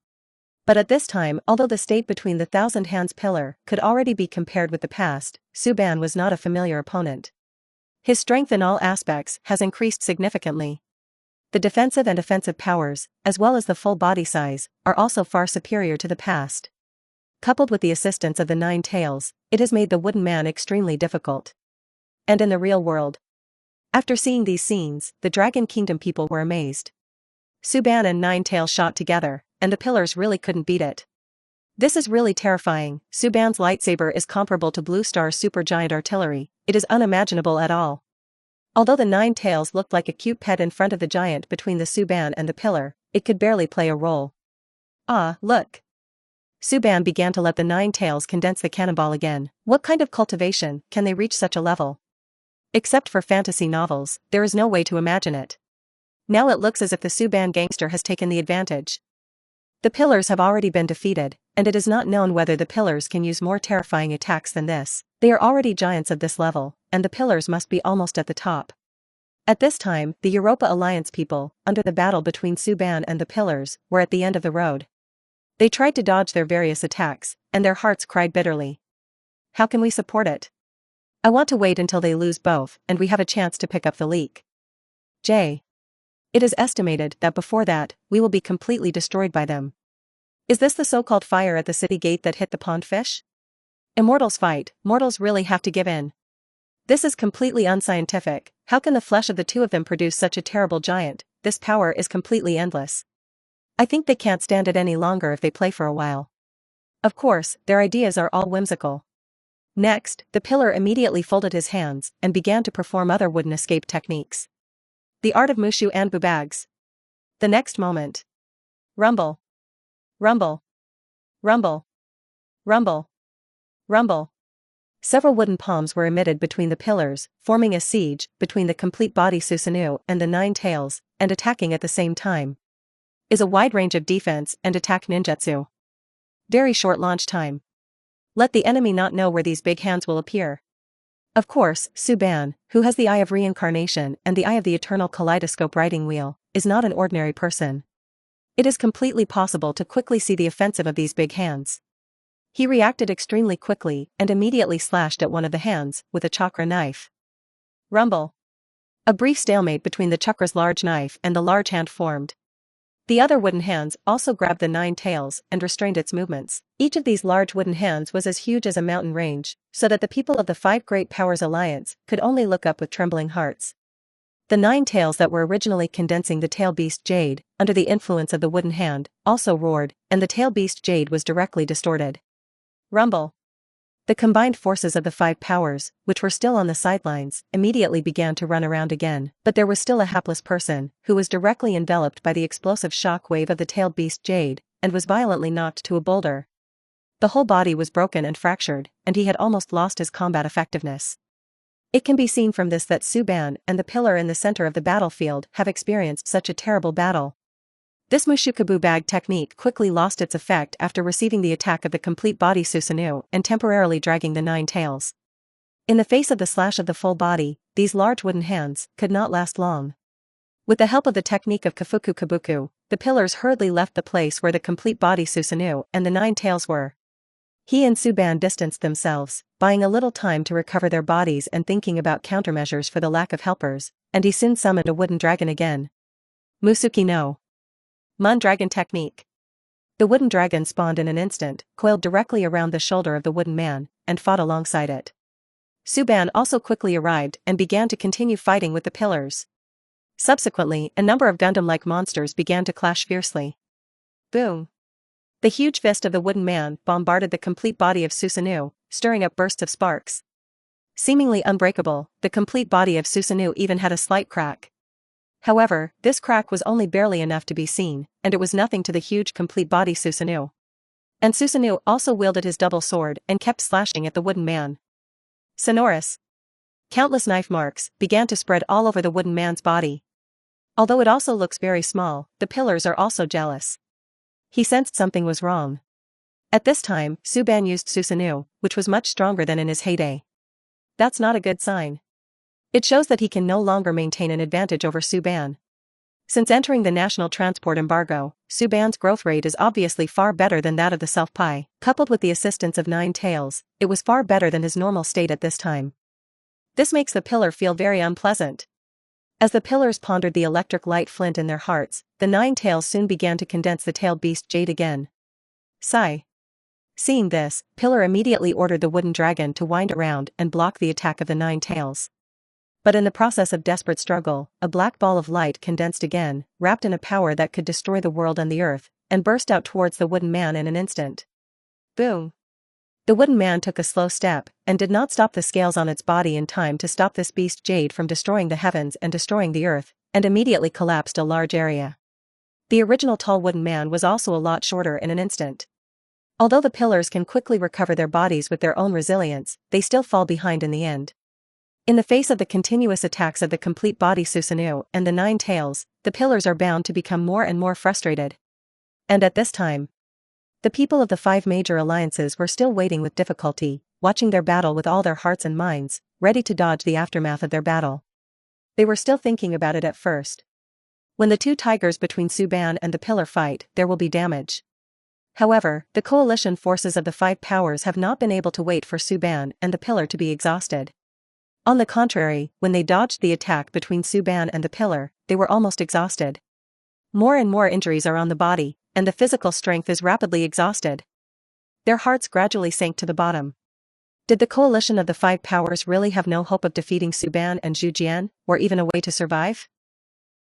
But at this time, although the state between the Thousand Hands Pillar could already be compared with the past, Suban was not a familiar opponent. His strength in all aspects has increased significantly. The defensive and offensive powers, as well as the full body size, are also far superior to the past. Coupled with the assistance of the 9 tails, it has made the wooden man extremely difficult. And in the real world. After seeing these scenes, the Dragon Kingdom people were amazed. Suban and 9 tails shot together, and the pillars really couldn't beat it. This is really terrifying. Suban's lightsaber is comparable to Blue Star's supergiant artillery. It is unimaginable at all. Although the 9 tails looked like a cute pet in front of the giant between the Suban and the pillar, it could barely play a role. Ah, look. Suban began to let the 9 tails condense the cannonball again. What kind of cultivation can they reach such a level? Except for fantasy novels, there is no way to imagine it. Now it looks as if the Suban gangster has taken the advantage. The pillars have already been defeated, and it is not known whether the pillars can use more terrifying attacks than this. They are already giants of this level, and the pillars must be almost at the top. At this time, the Europa Alliance people, under the battle between Suban and the pillars, were at the end of the road. They tried to dodge their various attacks, and their hearts cried bitterly. How can we support it? I want to wait until they lose both, and we have a chance to pick up the leak. J. It is estimated that before that, we will be completely destroyed by them. Is this the so-called fire at the city gate that hit the pond fish? Immortals fight, mortals really have to give in. This is completely unscientific. How can the flesh of the two of them produce such a terrible giant? This power is completely endless. I think they can't stand it any longer if they play for a while. Of course, their ideas are all whimsical. Next, the pillar immediately folded his hands and began to perform other wooden escape techniques. The art of Mushu and Bubags. The next moment. Rumble. Rumble. Rumble. Rumble. Rumble. Several wooden palms were emitted between the pillars, forming a siege between the complete body Susanoo and the 9 tails, and attacking at the same time. Is a wide range of defense and attack ninjutsu. Very short launch time. Let the enemy not know where these big hands will appear. Of course, Suban, who has the Eye of Reincarnation and the Eye of the Eternal Kaleidoscope riding wheel, is not an ordinary person. It is completely possible to quickly see the offensive of these big hands. He reacted extremely quickly and immediately slashed at one of the hands with a chakra knife. Rumble. A brief stalemate between the chakra's large knife and the large hand formed. The other wooden hands also grabbed the 9 tails and restrained its movements. Each of these large wooden hands was as huge as a mountain range, so that the people of the 5 Great Powers Alliance could only look up with trembling hearts. The 9 tails that were originally condensing the tail beast Jade, under the influence of the wooden hand, also roared, and the tail beast Jade was directly distorted. Rumble. The combined forces of the 5 powers, which were still on the sidelines, immediately began to run around again, but there was still a hapless person, who was directly enveloped by the explosive shock wave of the tailed beast Jade, and was violently knocked to a boulder. The whole body was broken and fractured, and he had almost lost his combat effectiveness. It can be seen from this that Suban and the pillar in the center of the battlefield have experienced such a terrible battle. This Mushukabu bag technique quickly lost its effect after receiving the attack of the complete body Susanoo and temporarily dragging the 9 tails. In the face of the slash of the full body, these large wooden hands could not last long. With the help of the technique of Kafuku Kabuku, the pillars hurriedly left the place where the complete body Susanoo and the 9 tails were. He and Suban distanced themselves, buying a little time to recover their bodies and thinking about countermeasures for the lack of helpers, and he soon summoned a wooden dragon again. Musuki no Mun Dragon Technique. The wooden dragon spawned in an instant, coiled directly around the shoulder of the wooden man, and fought alongside it. Suban also quickly arrived and began to continue fighting with the pillars. Subsequently, a number of Gundam-like monsters began to clash fiercely. Boom! The huge fist of the wooden man bombarded the complete body of Susanoo, stirring up bursts of sparks. Seemingly unbreakable, the complete body of Susanoo even had a slight crack. However, this crack was only barely enough to be seen, and it was nothing to the huge complete body Susanoo. And Susanoo also wielded his double sword and kept slashing at the wooden man. Sonorous. Countless knife marks began to spread all over the wooden man's body. Although it also looks very small, the pillars are also jealous. He sensed something was wrong. At this time, Suban used Susanoo, which was much stronger than in his heyday. That's not a good sign. It shows that he can no longer maintain an advantage over Suban. Since entering the national transport embargo, Suban's growth rate is obviously far better than that of the Self-Pi. Coupled with the assistance of 9 tails, it was far better than his normal state at this time. This makes the pillar feel very unpleasant. As the pillars pondered the electric light flint in their hearts, the 9 tails soon began to condense the tailed beast Jade again. Sigh. Seeing this, Pillar immediately ordered the wooden dragon to wind around and block the attack of the 9 tails. But in the process of desperate struggle, a black ball of light condensed again, wrapped in a power that could destroy the world and the earth, and burst out towards the wooden man in an instant. Boom! The wooden man took a slow step, and did not stop the scales on its body in time to stop this beast Jade from destroying the heavens and destroying the earth, and immediately collapsed a large area. The original tall wooden man was also a lot shorter in an instant. Although the pillars can quickly recover their bodies with their own resilience, they still fall behind in the end. In the face of the continuous attacks of the complete body Susanoo and the 9 tails, the pillars are bound to become more and more frustrated. And at this time, the people of the 5 major alliances were still waiting with difficulty, watching their battle with all their hearts and minds, ready to dodge the aftermath of their battle. They were still thinking about it at first. When the 2 tigers between Suban and the pillar fight, there will be damage. However, the coalition forces of the 5 powers have not been able to wait for Suban and the pillar to be exhausted. On the contrary, when they dodged the attack between Suban and the pillar, they were almost exhausted. More and more injuries are on the body, and the physical strength is rapidly exhausted. Their hearts gradually sank to the bottom. Did the coalition of the 5 powers really have no hope of defeating Suban and Zhujian, or even a way to survive?